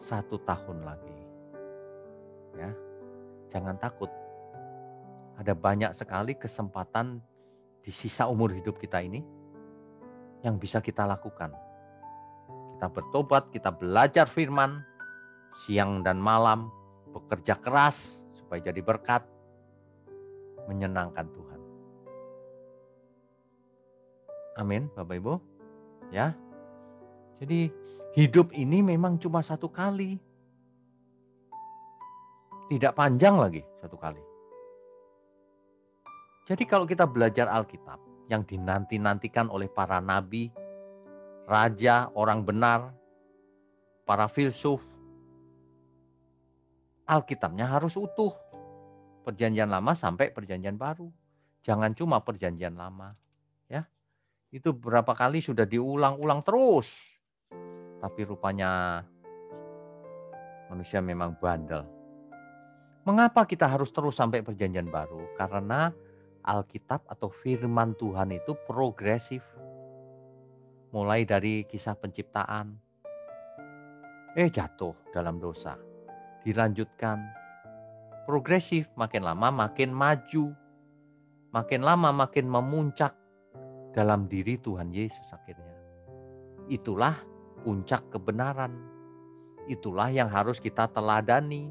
1 tahun lagi. Ya, jangan takut. Ada banyak sekali kesempatan di sisa umur hidup kita ini yang bisa kita lakukan. Kita bertobat, kita belajar firman siang dan malam, bekerja keras supaya jadi berkat, menyenangkan Tuhan. Amin, Bapak Ibu. Ya. Jadi hidup ini memang cuma 1 kali. Tidak panjang lagi 1 kali. Jadi kalau kita belajar Alkitab yang dinanti-nantikan oleh para nabi, raja, orang benar, para filsuf, Alkitabnya harus utuh. Perjanjian lama sampai perjanjian baru. Jangan cuma perjanjian lama. Ya. Itu berapa kali sudah diulang-ulang terus. Tapi rupanya manusia memang bandel. Mengapa kita harus terus sampai perjanjian baru? Karena Alkitab atau firman Tuhan itu progresif. Mulai dari kisah penciptaan. Jatuh dalam dosa. Dilanjutkan. Progresif, makin lama makin maju. makin lama makin memuncak dalam diri Tuhan Yesus akhirnya. Itulah puncak kebenaran. Itulah yang harus kita teladani.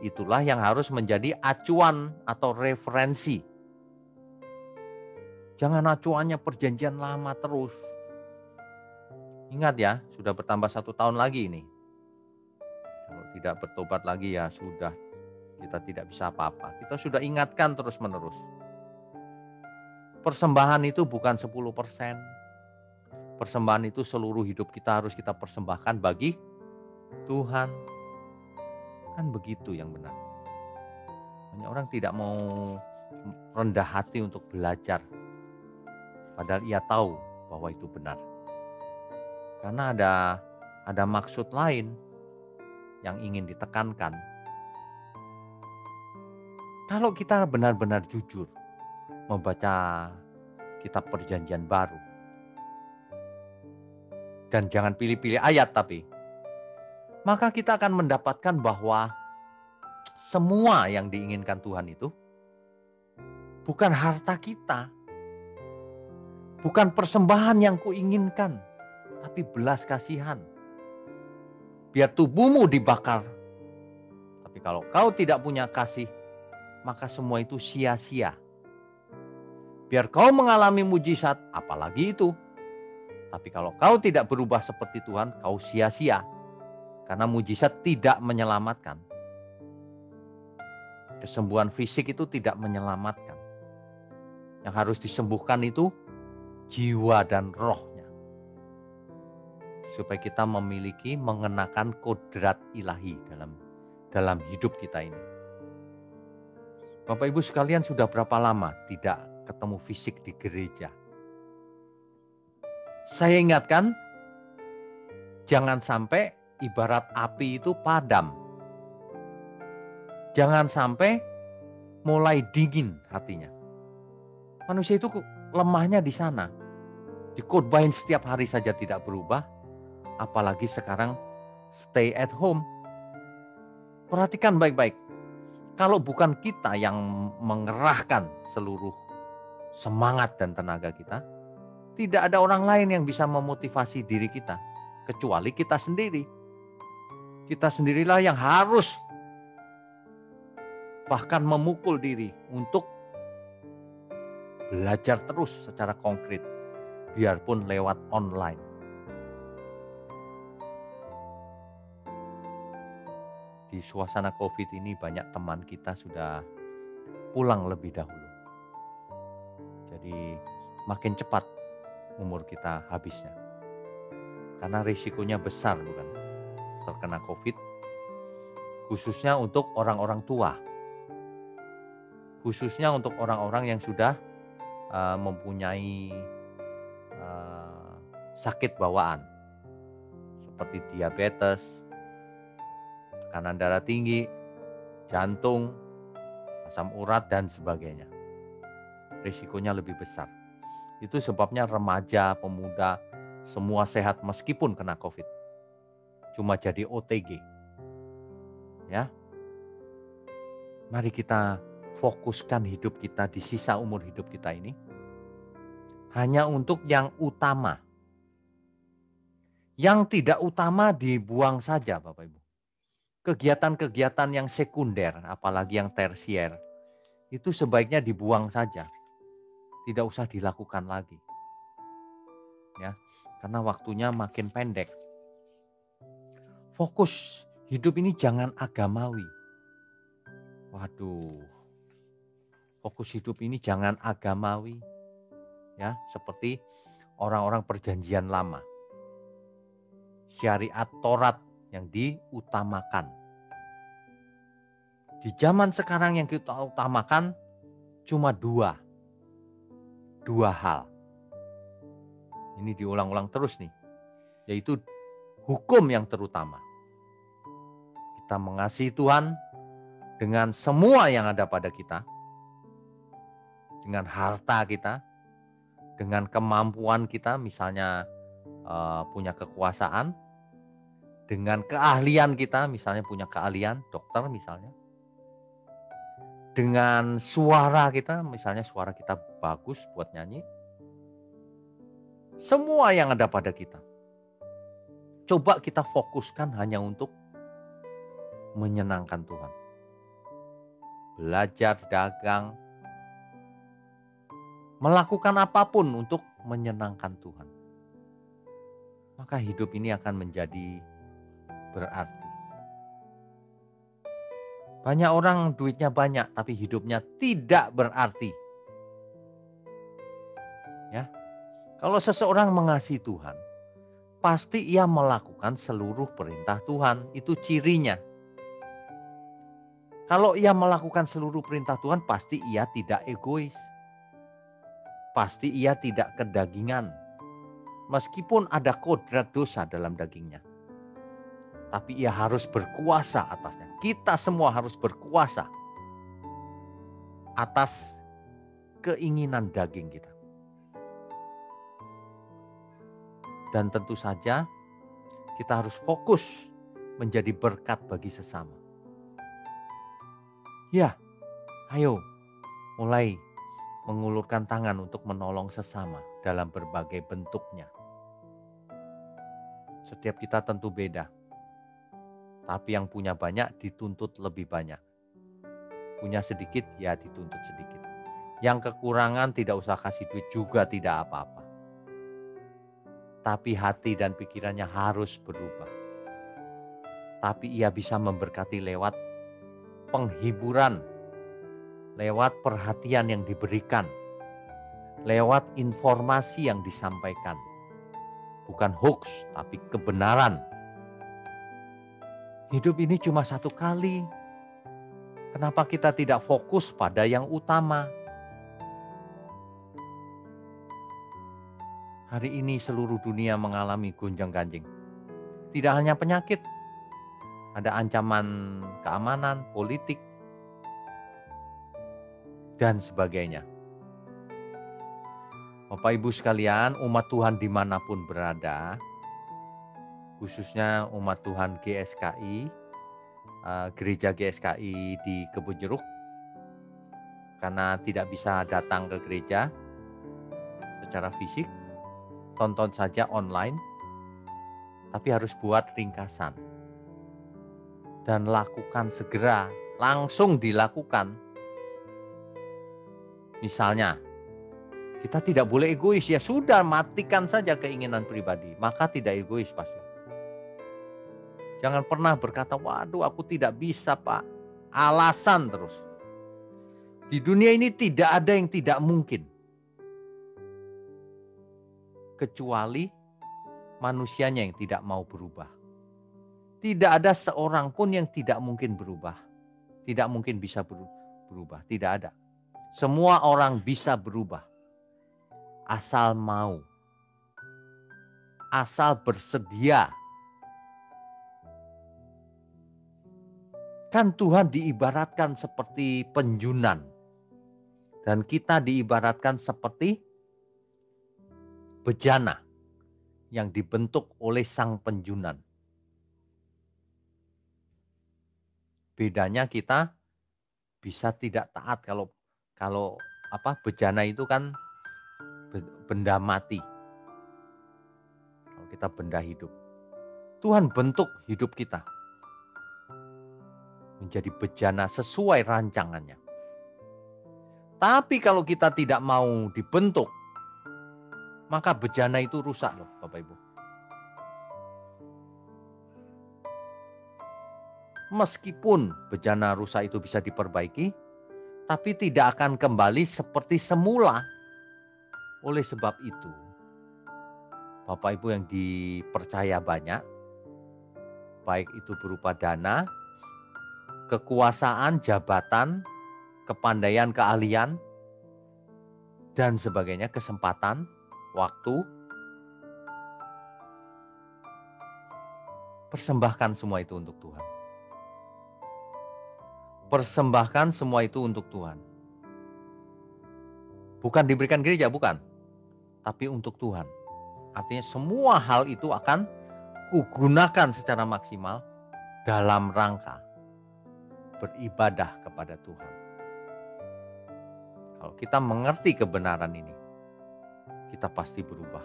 Itulah yang harus menjadi acuan atau referensi. Jangan acuannya perjanjian lama terus. Ingat ya, sudah bertambah 1 tahun lagi ini. Kalau tidak bertobat lagi ya sudah, kita tidak bisa apa-apa. Kita sudah ingatkan terus-menerus. Persembahan itu bukan 10%. Persembahan itu seluruh hidup kita harus kita persembahkan bagi Tuhan. Kan begitu yang benar. Banyak orang tidak mau rendah hati untuk belajar. Padahal ia tahu bahwa itu benar. Karena ada maksud lain yang ingin ditekankan. Kalau kita benar-benar jujur membaca kitab perjanjian baru. Dan jangan pilih-pilih ayat tapi. Maka kita akan mendapatkan bahwa semua yang diinginkan Tuhan itu bukan harta kita. Bukan persembahan yang kuinginkan, tapi belas kasihan. Biar tubuhmu dibakar. Tapi kalau kau tidak punya kasih, maka semua itu sia-sia. Biar kau mengalami mujizat, apalagi itu. Tapi kalau kau tidak berubah seperti Tuhan, kau sia-sia. Karena mujizat tidak menyelamatkan. Kesembuhan fisik itu tidak menyelamatkan. Yang harus disembuhkan itu jiwa dan rohnya. Supaya kita mengenakan kodrat ilahi dalam hidup kita ini. Bapak Ibu sekalian, sudah berapa lama tidak ketemu fisik di gereja? Saya ingatkan, jangan sampai ibarat api itu padam. Jangan sampai mulai dingin hatinya. Manusia itu lemahnya di sana. Dikhotbahin setiap hari saja tidak berubah. Apalagi sekarang stay at home. Perhatikan baik-baik. Kalau bukan kita yang mengerahkan seluruh semangat dan tenaga kita, tidak ada orang lain yang bisa memotivasi diri kita. Kecuali kita sendiri. Kita sendirilah yang harus bahkan memukul diri untuk belajar terus secara konkret. Biarpun lewat online. Di suasana COVID ini banyak teman kita sudah pulang lebih dahulu. Jadi makin cepat umur kita habisnya. Karena risikonya besar bukan terkena COVID. Khususnya untuk orang-orang tua. Khususnya untuk orang-orang yang sudah mempunyai sakit bawaan. Seperti diabetes, tekanan darah tinggi, jantung, asam urat, dan sebagainya. Risikonya lebih besar. Itu sebabnya remaja, pemuda, semua sehat meskipun kena COVID. Cuma jadi OTG. Ya. Mari kita fokuskan hidup kita di sisa umur hidup kita ini. Hanya untuk yang utama. Yang tidak utama dibuang saja Bapak Ibu. Kegiatan-kegiatan yang sekunder, apalagi yang tersier, itu sebaiknya dibuang saja. Tidak usah dilakukan lagi. Ya, karena waktunya makin pendek. Fokus hidup ini jangan agamawi. Waduh. Fokus hidup ini jangan agamawi. Ya, seperti orang-orang perjanjian lama. Syariat Taurat yang diutamakan. Di zaman sekarang yang kita utamakan cuma dua hal. Ini diulang-ulang terus nih, yaitu hukum yang terutama. Kita mengasihi Tuhan dengan semua yang ada pada kita, dengan harta kita, dengan kemampuan kita, misalnya punya kekuasaan, dengan keahlian kita, misalnya punya keahlian, dokter misalnya, dengan suara kita, misalnya suara kita bagus buat nyanyi, semua yang ada pada kita, coba kita fokuskan hanya untuk menyenangkan Tuhan. Belajar, dagang, melakukan apapun untuk menyenangkan Tuhan. Maka hidup ini akan menjadi berarti. Banyak orang duitnya banyak tapi hidupnya tidak berarti. Ya. Kalau seseorang mengasihi Tuhan, pasti ia melakukan seluruh perintah Tuhan, itu cirinya. Kalau ia melakukan seluruh perintah Tuhan, pasti ia tidak egois. Pasti ia tidak kedagingan. Meskipun ada kodrat dosa dalam dagingnya. Tapi ia harus berkuasa atasnya. Kita semua harus berkuasa atas keinginan daging kita. Dan tentu saja kita harus fokus menjadi berkat bagi sesama. Ya, ayo mulai mengulurkan tangan untuk menolong sesama dalam berbagai bentuknya. Setiap kita tentu beda. Tapi yang punya banyak dituntut lebih banyak. Punya sedikit ya dituntut sedikit. Yang kekurangan tidak usah kasih duit juga tidak apa-apa. Tapi hati dan pikirannya harus berubah. Tapi ia bisa memberkati lewat penghiburan, lewat perhatian yang diberikan, lewat informasi yang disampaikan. Bukan hoax, tapi kebenaran. Hidup ini cuma satu kali. Kenapa kita tidak fokus pada yang utama? Hari ini seluruh dunia mengalami gonjang-ganjing. Tidak hanya penyakit, ada ancaman keamanan, politik, dan sebagainya. Bapak Ibu sekalian, umat Tuhan dimanapun berada, khususnya umat Tuhan GSKI, gereja GSKI di Kebonjeruk, karena tidak bisa datang ke gereja secara fisik, tonton saja online, tapi harus buat ringkasan. Dan lakukan segera, langsung dilakukan. Misalnya, kita tidak boleh egois, ya sudah matikan saja keinginan pribadi, maka tidak egois pasti. Jangan pernah berkata, waduh aku tidak bisa Pak, alasan terus. Di dunia ini tidak ada yang tidak mungkin. Kecuali manusianya yang tidak mau berubah. Tidak ada seorang pun yang tidak mungkin berubah. Tidak mungkin bisa berubah, tidak ada. Semua orang bisa berubah. Asal mau. Asal bersedia. Kan Tuhan diibaratkan seperti penjunan. Dan kita diibaratkan seperti bejana yang dibentuk oleh sang penjunan. Bedanya kita bisa tidak taat kalau bejana itu kan benda mati. Kalau kita benda hidup. Tuhan bentuk hidup kita menjadi bejana sesuai rancangannya. Tapi kalau kita tidak mau dibentuk, maka bejana itu rusak loh Bapak Ibu. Meskipun bejana rusak itu bisa diperbaiki, tapi tidak akan kembali seperti semula. Oleh sebab itu, Bapak Ibu yang dipercaya banyak, baik itu berupa dana, kekuasaan, jabatan, kepandaian, keahlian, dan sebagainya, kesempatan, waktu, persembahkan semua itu untuk Tuhan. Persembahkan semua itu untuk Tuhan. Bukan diberikan gereja, bukan. Tapi untuk Tuhan. Artinya semua hal itu akan kugunakan secara maksimal dalam rangka beribadah kepada Tuhan. Kalau kita mengerti kebenaran ini, kita pasti berubah.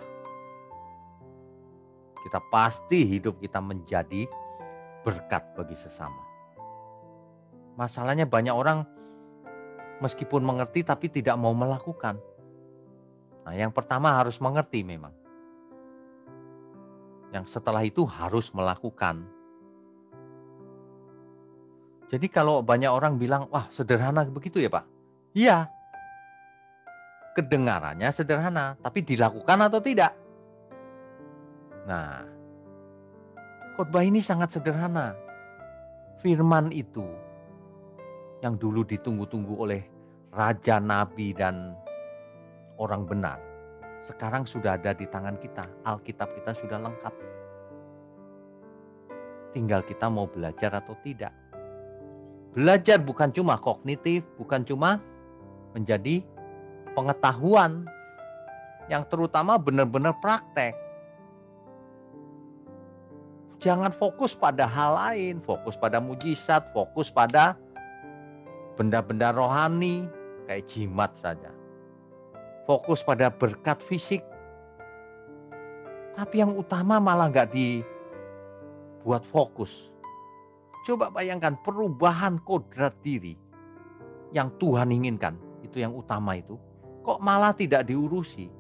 Kita pasti hidup kita menjadi berkat bagi sesama. Masalahnya banyak orang meskipun mengerti tapi tidak mau melakukan. Nah, yang pertama harus mengerti memang. Yang setelah itu harus melakukan. Jadi kalau banyak orang bilang, wah sederhana begitu ya Pak? Iya, kedengarannya sederhana, tapi dilakukan atau tidak? Nah, khotbah ini sangat sederhana. Firman itu yang dulu ditunggu-tunggu oleh raja, nabi, dan orang benar, sekarang sudah ada di tangan kita. Alkitab kita sudah lengkap. Tinggal kita mau belajar atau tidak. Belajar bukan cuma kognitif, bukan cuma menjadi pengetahuan, yang terutama benar-benar praktek. Jangan fokus pada hal lain, fokus pada mujizat, fokus pada benda-benda rohani kayak jimat saja. Fokus pada berkat fisik. Tapi yang utama malah nggak dibuat fokus. Coba bayangkan perubahan kodrat diri yang Tuhan inginkan, itu yang utama itu. Kok malah tidak diurusi?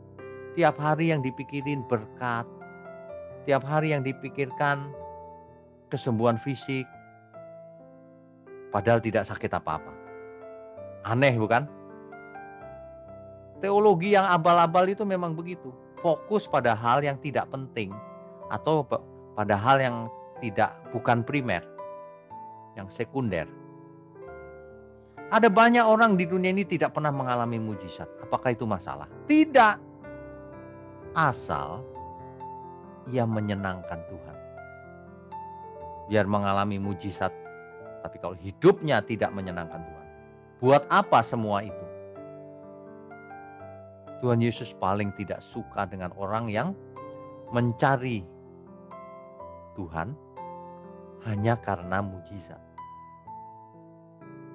Tiap hari yang dipikirin berkat, tiap hari yang dipikirkan kesembuhan fisik, padahal tidak sakit apa-apa. Aneh bukan? Teologi yang abal-abal itu memang begitu. Fokus pada hal yang tidak penting atau pada hal yang bukan primer, yang sekunder. Ada banyak orang di dunia ini tidak pernah mengalami mujizat. Apakah itu masalah? Tidak. Asal ia menyenangkan Tuhan. Biar mengalami mujizat, tapi kalau hidupnya tidak menyenangkan Tuhan, buat apa semua itu? Tuhan Yesus paling tidak suka dengan orang yang mencari Tuhan hanya karena mujizat.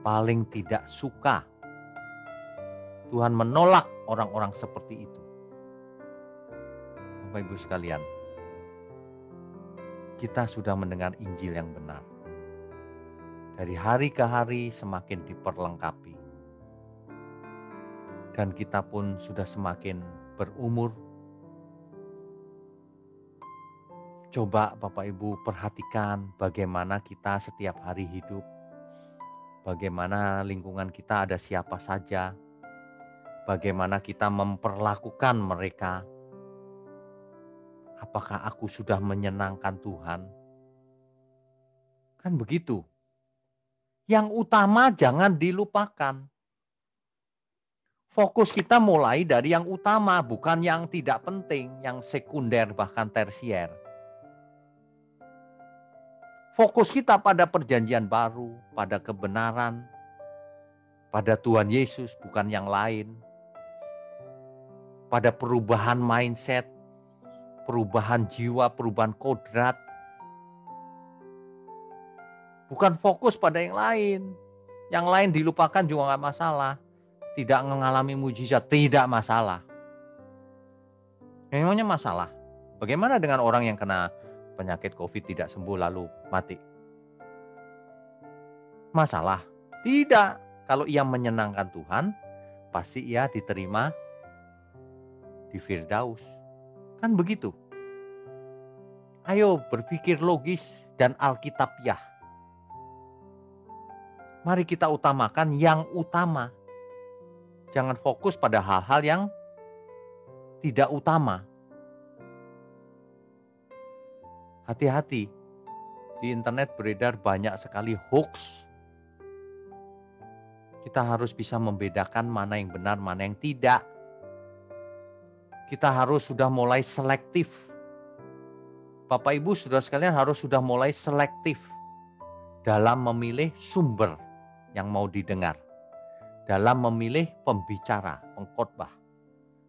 Paling tidak suka. Tuhan menolak orang-orang seperti itu. Bapak Ibu sekalian, kita sudah mendengar Injil yang benar. Dari hari ke hari semakin diperlengkapi. Dan kita pun sudah semakin berumur. Coba Bapak Ibu perhatikan bagaimana kita setiap hari hidup. Bagaimana lingkungan kita ada siapa saja. Bagaimana kita memperlakukan mereka. Apakah aku sudah menyenangkan Tuhan? Kan begitu. Yang utama jangan dilupakan. Fokus kita mulai dari yang utama, bukan yang tidak penting, yang sekunder bahkan tersier. Fokus kita pada perjanjian baru, pada kebenaran, pada Tuhan Yesus, bukan yang lain. Pada perubahan mindset, perubahan jiwa, perubahan kodrat. Bukan fokus pada yang lain. Yang lain dilupakan juga nggak masalah. Tidak mengalami mujizat, tidak masalah. Memangnya masalah. Bagaimana dengan orang yang kena penyakit COVID tidak sembuh lalu mati? Masalah? Tidak. Kalau ia menyenangkan Tuhan, pasti ia diterima di Firdaus. Kan begitu. Ayo berpikir logis dan alkitabiah. Mari kita utamakan yang utama. Jangan fokus pada hal-hal yang tidak utama. Hati-hati. Di internet beredar banyak sekali hoax. Kita harus bisa membedakan mana yang benar, mana yang tidak. Kita harus sudah mulai selektif. Bapak Ibu saudara sekalian harus sudah mulai selektif dalam memilih sumber yang mau didengar. Dalam memilih pembicara, pengkhotbah.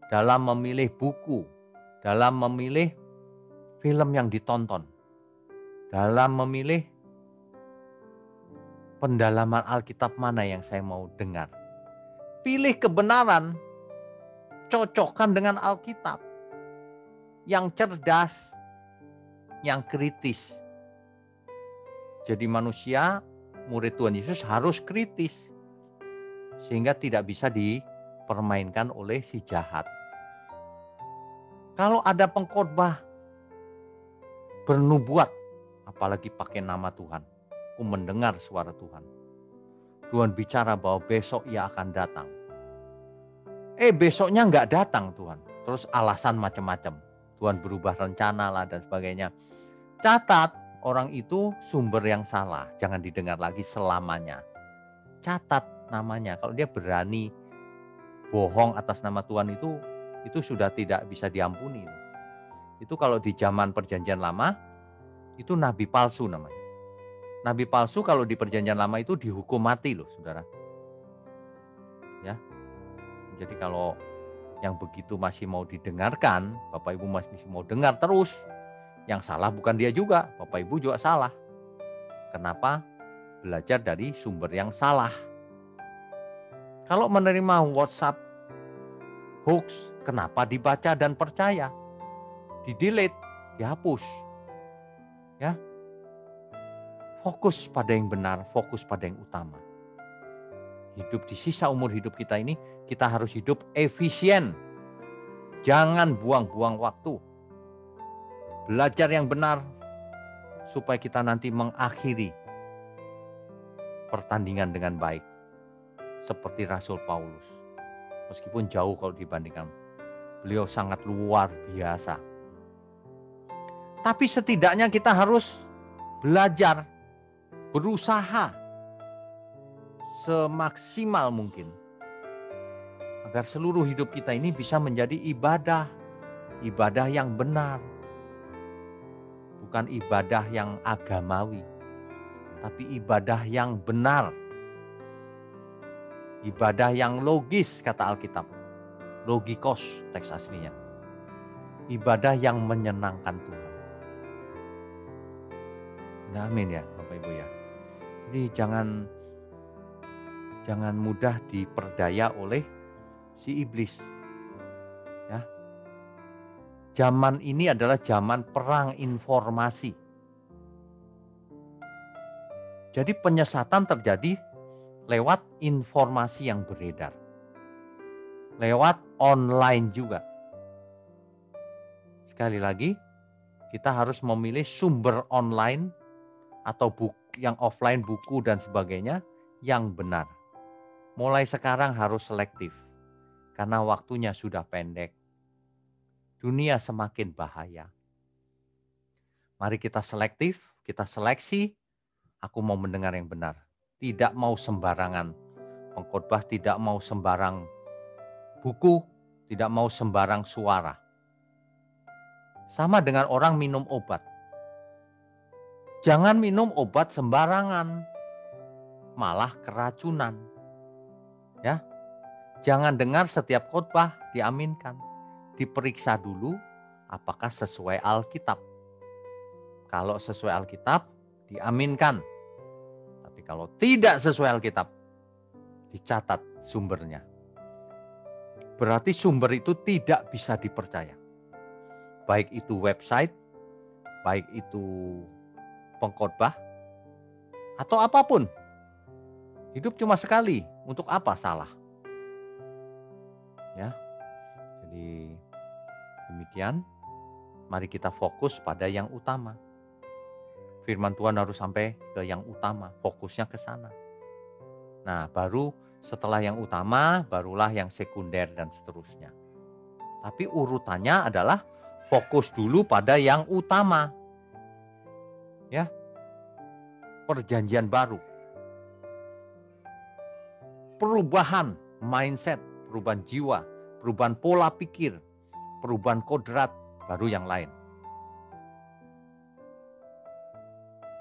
Dalam memilih buku. Dalam memilih film yang ditonton. Dalam memilih pendalaman Alkitab mana yang saya mau dengar. Pilih kebenaran, cocokkan dengan Alkitab. Yang cerdas, yang kritis. Jadi manusia, murid Tuhan Yesus harus kritis. Sehingga tidak bisa dipermainkan oleh si jahat. Kalau ada pengkhotbah bernubuat, apalagi pakai nama Tuhan, aku mendengar suara Tuhan. Tuhan bicara bahwa besok ia akan datang. Besoknya nggak datang Tuhan. Terus alasan macam-macam. Tuhan berubah rencana lah dan sebagainya. Catat, orang itu sumber yang salah. Jangan didengar lagi selamanya. Catat namanya. Kalau dia berani bohong atas nama Tuhan itu sudah tidak bisa diampuni. Itu kalau di zaman perjanjian lama, itu nabi palsu namanya. Nabi palsu kalau di perjanjian lama itu dihukum mati loh saudara. Ya. Jadi kalau yang begitu masih mau didengarkan, Bapak Ibu masih mau dengar terus, yang salah bukan dia juga, Bapak Ibu juga salah. Kenapa? Belajar dari sumber yang salah. Kalau menerima WhatsApp hoax, kenapa dibaca dan percaya? Di-delete, dihapus. Ya. Fokus pada yang benar, fokus pada yang utama. Hidup di sisa umur hidup kita ini, kita harus hidup efisien. Jangan buang-buang waktu. Belajar yang benar, supaya kita nanti mengakhiri pertandingan dengan baik. Seperti Rasul Paulus. Meskipun jauh kalau dibandingkan. Beliau sangat luar biasa. Tapi setidaknya kita harus belajar, berusaha semaksimal mungkin agar seluruh hidup kita ini bisa menjadi ibadah yang benar, bukan ibadah yang agamawi, tapi ibadah yang benar, ibadah yang logis kata Alkitab, logikos teks aslinya, ibadah yang menyenangkan Tuhan. Amin ya Bapak Ibu ya. Jadi jangan mudah diperdaya oleh si iblis. Ya. Zaman ini adalah zaman perang informasi. Jadi penyesatan terjadi lewat informasi yang beredar. Lewat online juga. Sekali lagi, kita harus memilih sumber online atau yang offline, buku dan sebagainya yang benar. Mulai sekarang harus selektif, karena waktunya sudah pendek. Dunia semakin bahaya. Mari kita selektif, kita seleksi. Aku mau mendengar yang benar. Tidak mau sembarangan pengkhotbah, tidak mau sembarang buku, tidak mau sembarang suara. Sama dengan orang minum obat. Jangan minum obat sembarangan, malah keracunan. Ya, jangan dengar setiap khotbah diaminkan. Diperiksa dulu apakah sesuai Alkitab. Kalau sesuai Alkitab, diaminkan. Tapi kalau tidak sesuai Alkitab, dicatat sumbernya. Berarti sumber itu tidak bisa dipercaya. Baik itu website, baik itu pengkhotbah, atau apapun. Hidup cuma sekali, untuk apa salah? Ya. Jadi demikian, mari kita fokus pada yang utama. Firman Tuhan harus sampai ke yang utama, fokusnya ke sana. Nah, baru setelah yang utama, barulah yang sekunder dan seterusnya. Tapi urutannya adalah fokus dulu pada yang utama. Ya. Perjanjian baru. Perubahan mindset, perubahan jiwa, perubahan pola pikir, perubahan kodrat, baru yang lain.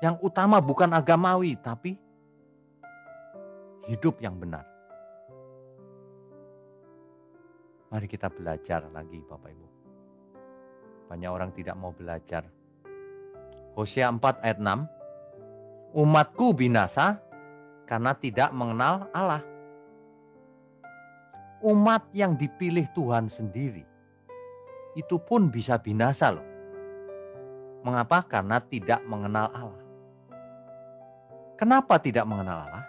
Yang utama bukan agamawi, tapi hidup yang benar. Mari kita belajar lagi Bapak Ibu. Banyak orang tidak mau belajar. Hosea 4 ayat 6. Umatku binasa karena tidak mengenal Allah. umat yang dipilih Tuhan sendiri itu pun bisa binasa loh. Mengapa? Karena tidak mengenal Allah. Kenapa tidak mengenal Allah?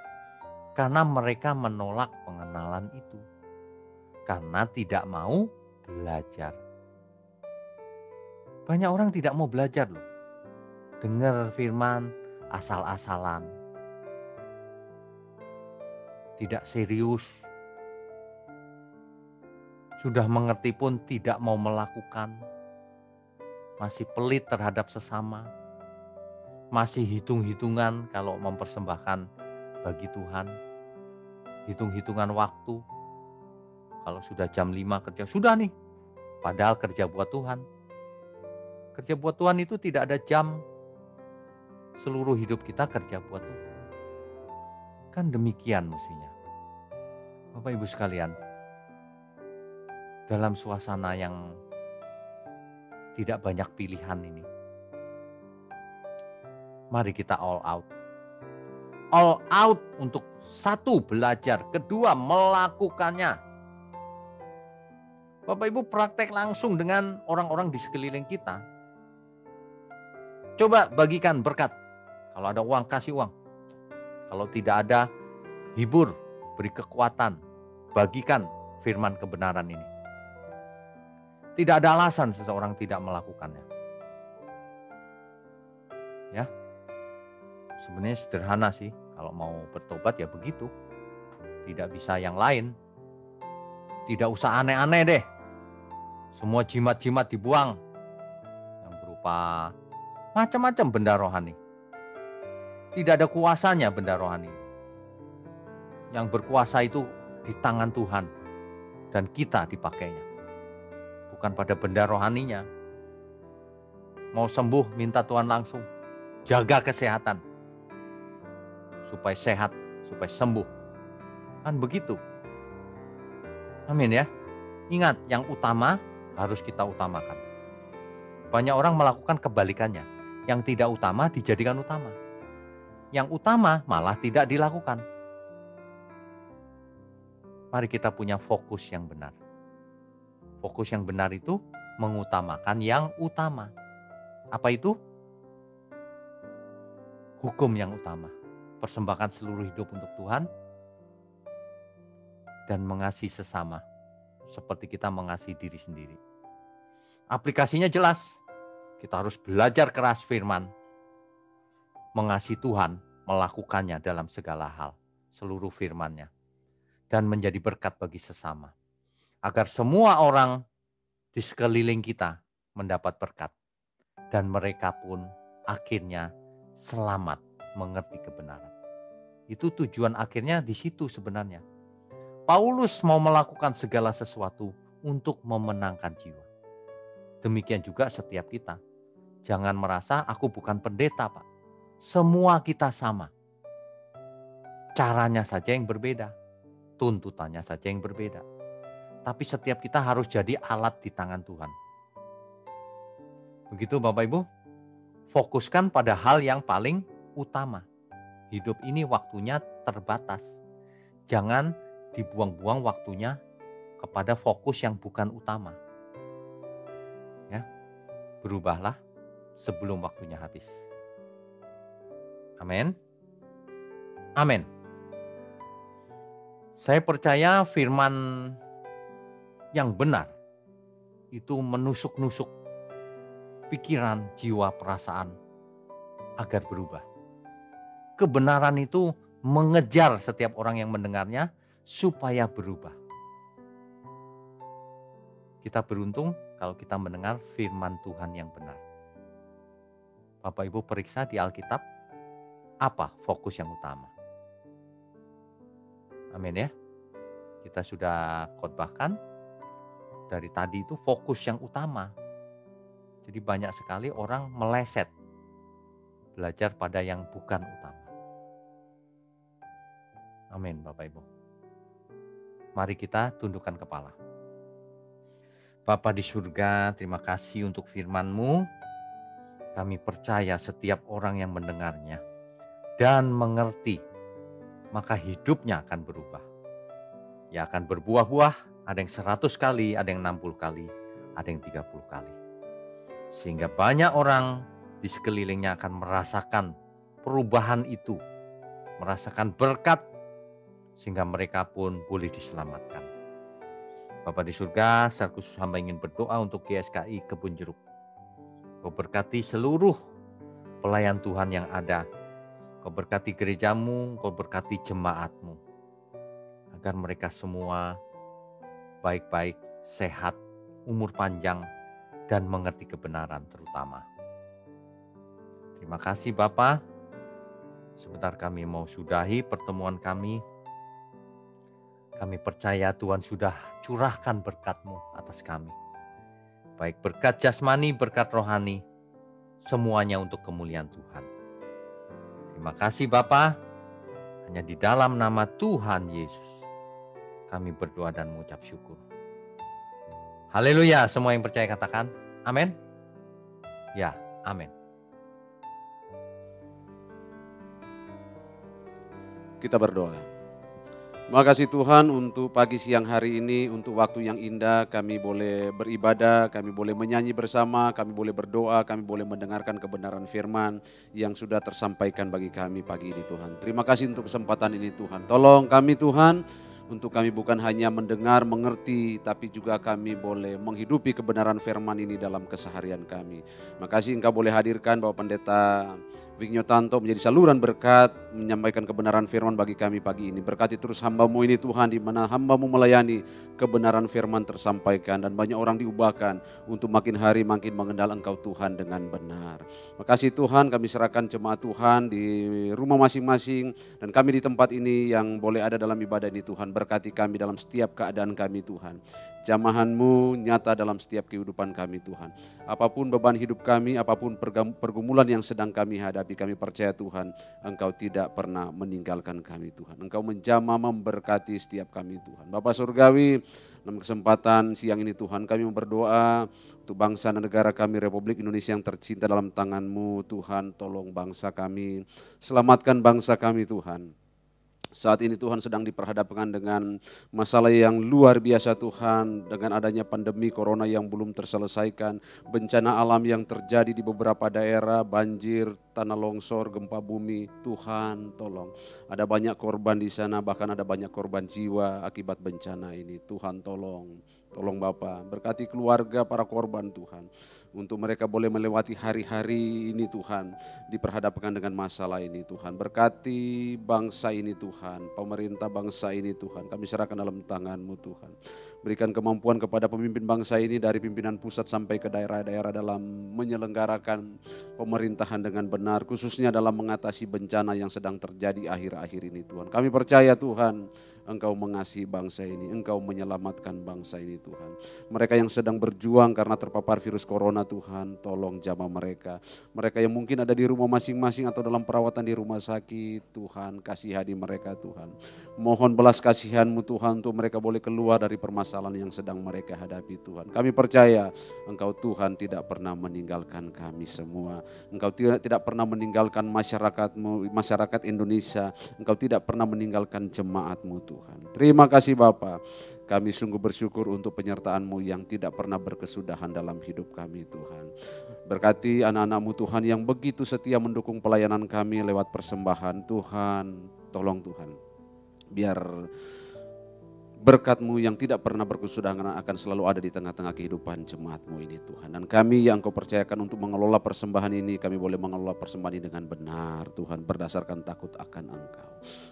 Karena mereka menolak pengenalan itu. Karena tidak mau belajar. Banyak orang tidak mau belajar loh. Dengar firman asal-asalan. Tidak serius. Sudah mengerti pun tidak mau melakukan. Masih pelit terhadap sesama. Masih hitung-hitungan kalau mempersembahkan bagi Tuhan. Hitung-hitungan waktu. Kalau sudah jam 5 kerja, sudah nih. Padahal kerja buat Tuhan. Kerja buat Tuhan itu tidak ada jam. Seluruh hidup kita kerja buat Tuhan. Kan demikian mestinya. Bapak Ibu sekalian, dalam suasana yang tidak banyak pilihan ini, mari kita all out. All out untuk satu, belajar. Kedua, melakukannya. Bapak Ibu praktek langsung dengan orang-orang di sekeliling kita. Coba bagikan berkat. Kalau ada uang, kasih uang. Kalau tidak ada, hibur, beri kekuatan. Bagikan firman kebenaran ini. Tidak ada alasan seseorang tidak melakukannya. Ya, sebenarnya sederhana sih. Kalau mau bertobat ya begitu. Tidak bisa yang lain. Tidak usah aneh-aneh deh. Semua jimat-jimat dibuang. Yang berupa macam-macam benda rohani. Tidak ada kuasanya benda rohani. Yang berkuasa itu di tangan Tuhan. Dan kita dipakainya. Bukan pada benda rohaninya. Mau sembuh minta Tuhan langsung. Jaga kesehatan. Supaya sehat, supaya sembuh. Kan begitu. Amin ya. Ingat, yang utama harus kita utamakan. Banyak orang melakukan kebalikannya. Yang tidak utama dijadikan utama. Yang utama malah tidak dilakukan. Mari kita punya fokus yang benar. Fokus yang benar itu mengutamakan yang utama. Apa itu? Hukum yang utama. Persembahkan seluruh hidup untuk Tuhan. Dan mengasihi sesama. Seperti kita mengasihi diri sendiri. Aplikasinya jelas. Kita harus belajar keras firman. Mengasihi Tuhan, melakukannya dalam segala hal. Seluruh firman-Nya. Dan menjadi berkat bagi sesama. Agar semua orang di sekeliling kita mendapat berkat. Dan mereka pun akhirnya selamat mengerti kebenaran. Itu tujuan akhirnya di situ sebenarnya. Paulus mau melakukan segala sesuatu untuk memenangkan jiwa. Demikian juga setiap kita. Jangan merasa aku bukan pendeta, Pak. Semua kita sama. Caranya saja yang berbeda. Tuntutannya saja yang berbeda. Tapi setiap kita harus jadi alat di tangan Tuhan. Begitu Bapak Ibu. Fokuskan pada hal yang paling utama. Hidup ini waktunya terbatas. Jangan dibuang-buang waktunya kepada fokus yang bukan utama. Ya, berubahlah sebelum waktunya habis. Amin. Amin. Saya percaya firman yang benar itu menusuk-nusuk pikiran, jiwa, perasaan agar berubah. Kebenaran itu mengejar setiap orang yang mendengarnya supaya berubah. Kita beruntung kalau kita mendengar firman Tuhan yang benar. Bapak Ibu periksa di Alkitab, apa fokus yang utama? Amin ya. Kita sudah khotbahkan dari tadi itu fokus yang utama. Jadi banyak sekali orang meleset. Belajar pada yang bukan utama. Amin Bapak Ibu. Mari kita tundukkan kepala. Bapa di surga, terima kasih untuk firman-Mu. Kami percaya setiap orang yang mendengarnya dan mengerti, maka hidupnya akan berubah. Ya akan berbuah-buah, ada yang 100 kali, ada yang 60 kali, ada yang 30 kali. Sehingga banyak orang di sekelilingnya akan merasakan perubahan itu, merasakan berkat, sehingga mereka pun boleh diselamatkan. Bapa di surga, secara khusus hamba ingin berdoa untuk GSKI Kebun Jeruk. Kau berkati seluruh pelayan Tuhan yang ada. Kau berkati gerejamu, kau berkati jemaatmu. Agar mereka semua baik-baik, sehat, umur panjang, dan mengerti kebenaran terutama. Terima kasih Bapa. Sebentar kami mau sudahi pertemuan kami. Kami percaya Tuhan sudah curahkan berkat-Mu atas kami. Baik berkat jasmani, berkat rohani, semuanya untuk kemuliaan Tuhan. Terima kasih Bapa. Hanya di dalam nama Tuhan Yesus kami berdoa dan mengucap syukur. Haleluya, semua yang percaya katakan amin. Ya, amin. Kita berdoa. Terima kasih Tuhan untuk pagi siang hari ini, untuk waktu yang indah kami boleh beribadah, kami boleh menyanyi bersama, kami boleh berdoa, kami boleh mendengarkan kebenaran firman yang sudah tersampaikan bagi kami pagi ini Tuhan. Terima kasih untuk kesempatan ini Tuhan. Tolong kami Tuhan, untuk kami bukan hanya mendengar, mengerti, tapi juga kami boleh menghidupi kebenaran firman ini dalam keseharian kami. Terima kasih Engkau boleh hadirkan Bapak Pendeta Vignio Tanto menjadi saluran berkat, menyampaikan kebenaran firman bagi kami pagi ini. Berkati terus hamba-Mu ini Tuhan, di mana hamba-Mu melayani kebenaran firman tersampaikan dan banyak orang diubahkan untuk makin hari makin mengenal Engkau Tuhan dengan benar. Makasih Tuhan, kami serahkan jemaat Tuhan di rumah masing-masing dan kami di tempat ini yang boleh ada dalam ibadah ini Tuhan. Berkati kami dalam setiap keadaan kami Tuhan. Jamahan-Mu nyata dalam setiap kehidupan kami Tuhan. Apapun beban hidup kami, apapun pergumulan yang sedang kami hadapi, kami percaya Tuhan, Engkau tidak pernah meninggalkan kami Tuhan. Engkau menjamah memberkati setiap kami Tuhan. Bapa Surgawi, dalam kesempatan siang ini Tuhan, kami berdoa untuk bangsa dan negara kami, Republik Indonesia yang tercinta dalam tangan-Mu Tuhan. Tolong bangsa kami, selamatkan bangsa kami Tuhan. Saat ini Tuhan sedang diperhadapkan dengan masalah yang luar biasa Tuhan, dengan adanya pandemi corona yang belum terselesaikan, bencana alam yang terjadi di beberapa daerah, banjir, tanah longsor, gempa bumi. Tuhan tolong, ada banyak korban di sana, bahkan ada banyak korban jiwa akibat bencana ini. Tuhan tolong Bapa, berkati keluarga para korban Tuhan. Untuk mereka boleh melewati hari-hari ini Tuhan, diperhadapkan dengan masalah ini Tuhan. Berkati bangsa ini Tuhan, pemerintah bangsa ini Tuhan, kami serahkan dalam tangan-Mu Tuhan. Berikan kemampuan kepada pemimpin bangsa ini dari pimpinan pusat sampai ke daerah-daerah dalam menyelenggarakan pemerintahan dengan benar, khususnya dalam mengatasi bencana yang sedang terjadi akhir-akhir ini Tuhan. Kami percaya Tuhan, Engkau mengasihi bangsa ini, Engkau menyelamatkan bangsa ini Tuhan. Mereka yang sedang berjuang karena terpapar virus corona Tuhan, tolong jamah mereka. Mereka yang mungkin ada di rumah masing-masing atau dalam perawatan di rumah sakit, Tuhan kasihani mereka Tuhan. Mohon belas kasihan-Mu Tuhan untuk mereka boleh keluar dari permasalahan yang sedang mereka hadapi Tuhan. Kami percaya Engkau Tuhan tidak pernah meninggalkan kami semua. Engkau tidak pernah meninggalkan masyarakat-Mu, masyarakat Indonesia. Engkau tidak pernah meninggalkan jemaat-Mu Tuhan. Terima kasih Bapa. Kami sungguh bersyukur untuk penyertaan-Mu yang tidak pernah berkesudahan dalam hidup kami Tuhan. Berkati anak-anak-Mu Tuhan yang begitu setia mendukung pelayanan kami lewat persembahan Tuhan. Tolong Tuhan, biar berkat-Mu yang tidak pernah berkesudahan akan selalu ada di tengah-tengah kehidupan jemaat-Mu ini Tuhan. Dan kami yang Engkau percayakan untuk mengelola persembahan ini, kami boleh mengelola persembahan ini dengan benar Tuhan, berdasarkan takut akan Engkau.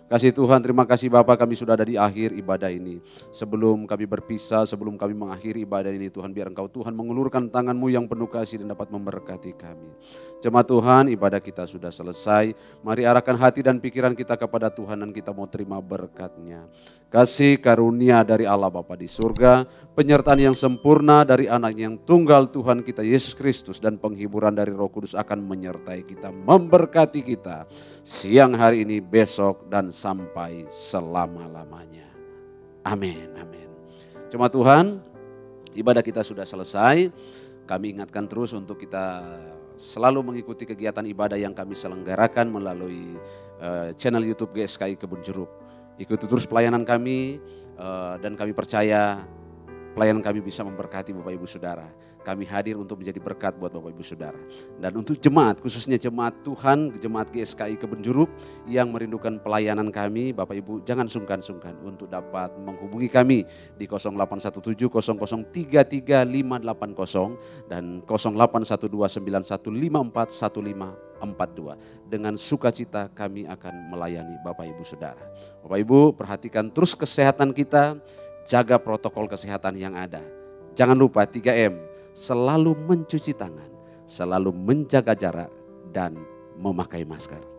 Kasih Tuhan, terima kasih Bapa, kami sudah ada di akhir ibadah ini. Sebelum kami berpisah, sebelum kami mengakhiri ibadah ini Tuhan, biar Engkau Tuhan mengulurkan tangan-Mu yang penuh kasih dan dapat memberkati kami. Jemaat Tuhan, ibadah kita sudah selesai. Mari arahkan hati dan pikiran kita kepada Tuhan dan kita mau terima berkat-Nya. Kasih karunia dari Allah Bapa di surga, penyertaan yang sempurna dari anak yang tunggal Tuhan kita Yesus Kristus, dan penghiburan dari Roh Kudus akan menyertai kita, memberkati kita siang hari ini, besok, dan sampai selama-lamanya. Amin, amin. Jemaat Tuhan, ibadah kita sudah selesai. Kami ingatkan terus untuk kita selalu mengikuti kegiatan ibadah yang kami selenggarakan melalui channel YouTube GSKI Kebun Jeruk. Ikuti terus pelayanan kami, Dan kami percaya pelayanan kami bisa memberkati Bapak Ibu Saudara. Kami hadir untuk menjadi berkat buat Bapak Ibu Saudara. Dan untuk jemaat, khususnya jemaat Tuhan, jemaat GSKI Kebonjeruk yang merindukan pelayanan kami, Bapak Ibu jangan sungkan-sungkan untuk dapat menghubungi kami di 0817 0033 580 dan 0812 9154 1542. Dengan sukacita kami akan melayani Bapak Ibu Saudara. Bapak Ibu perhatikan terus kesehatan kita, jaga protokol kesehatan yang ada. Jangan lupa 3M, selalu mencuci tangan, selalu menjaga jarak, dan memakai masker.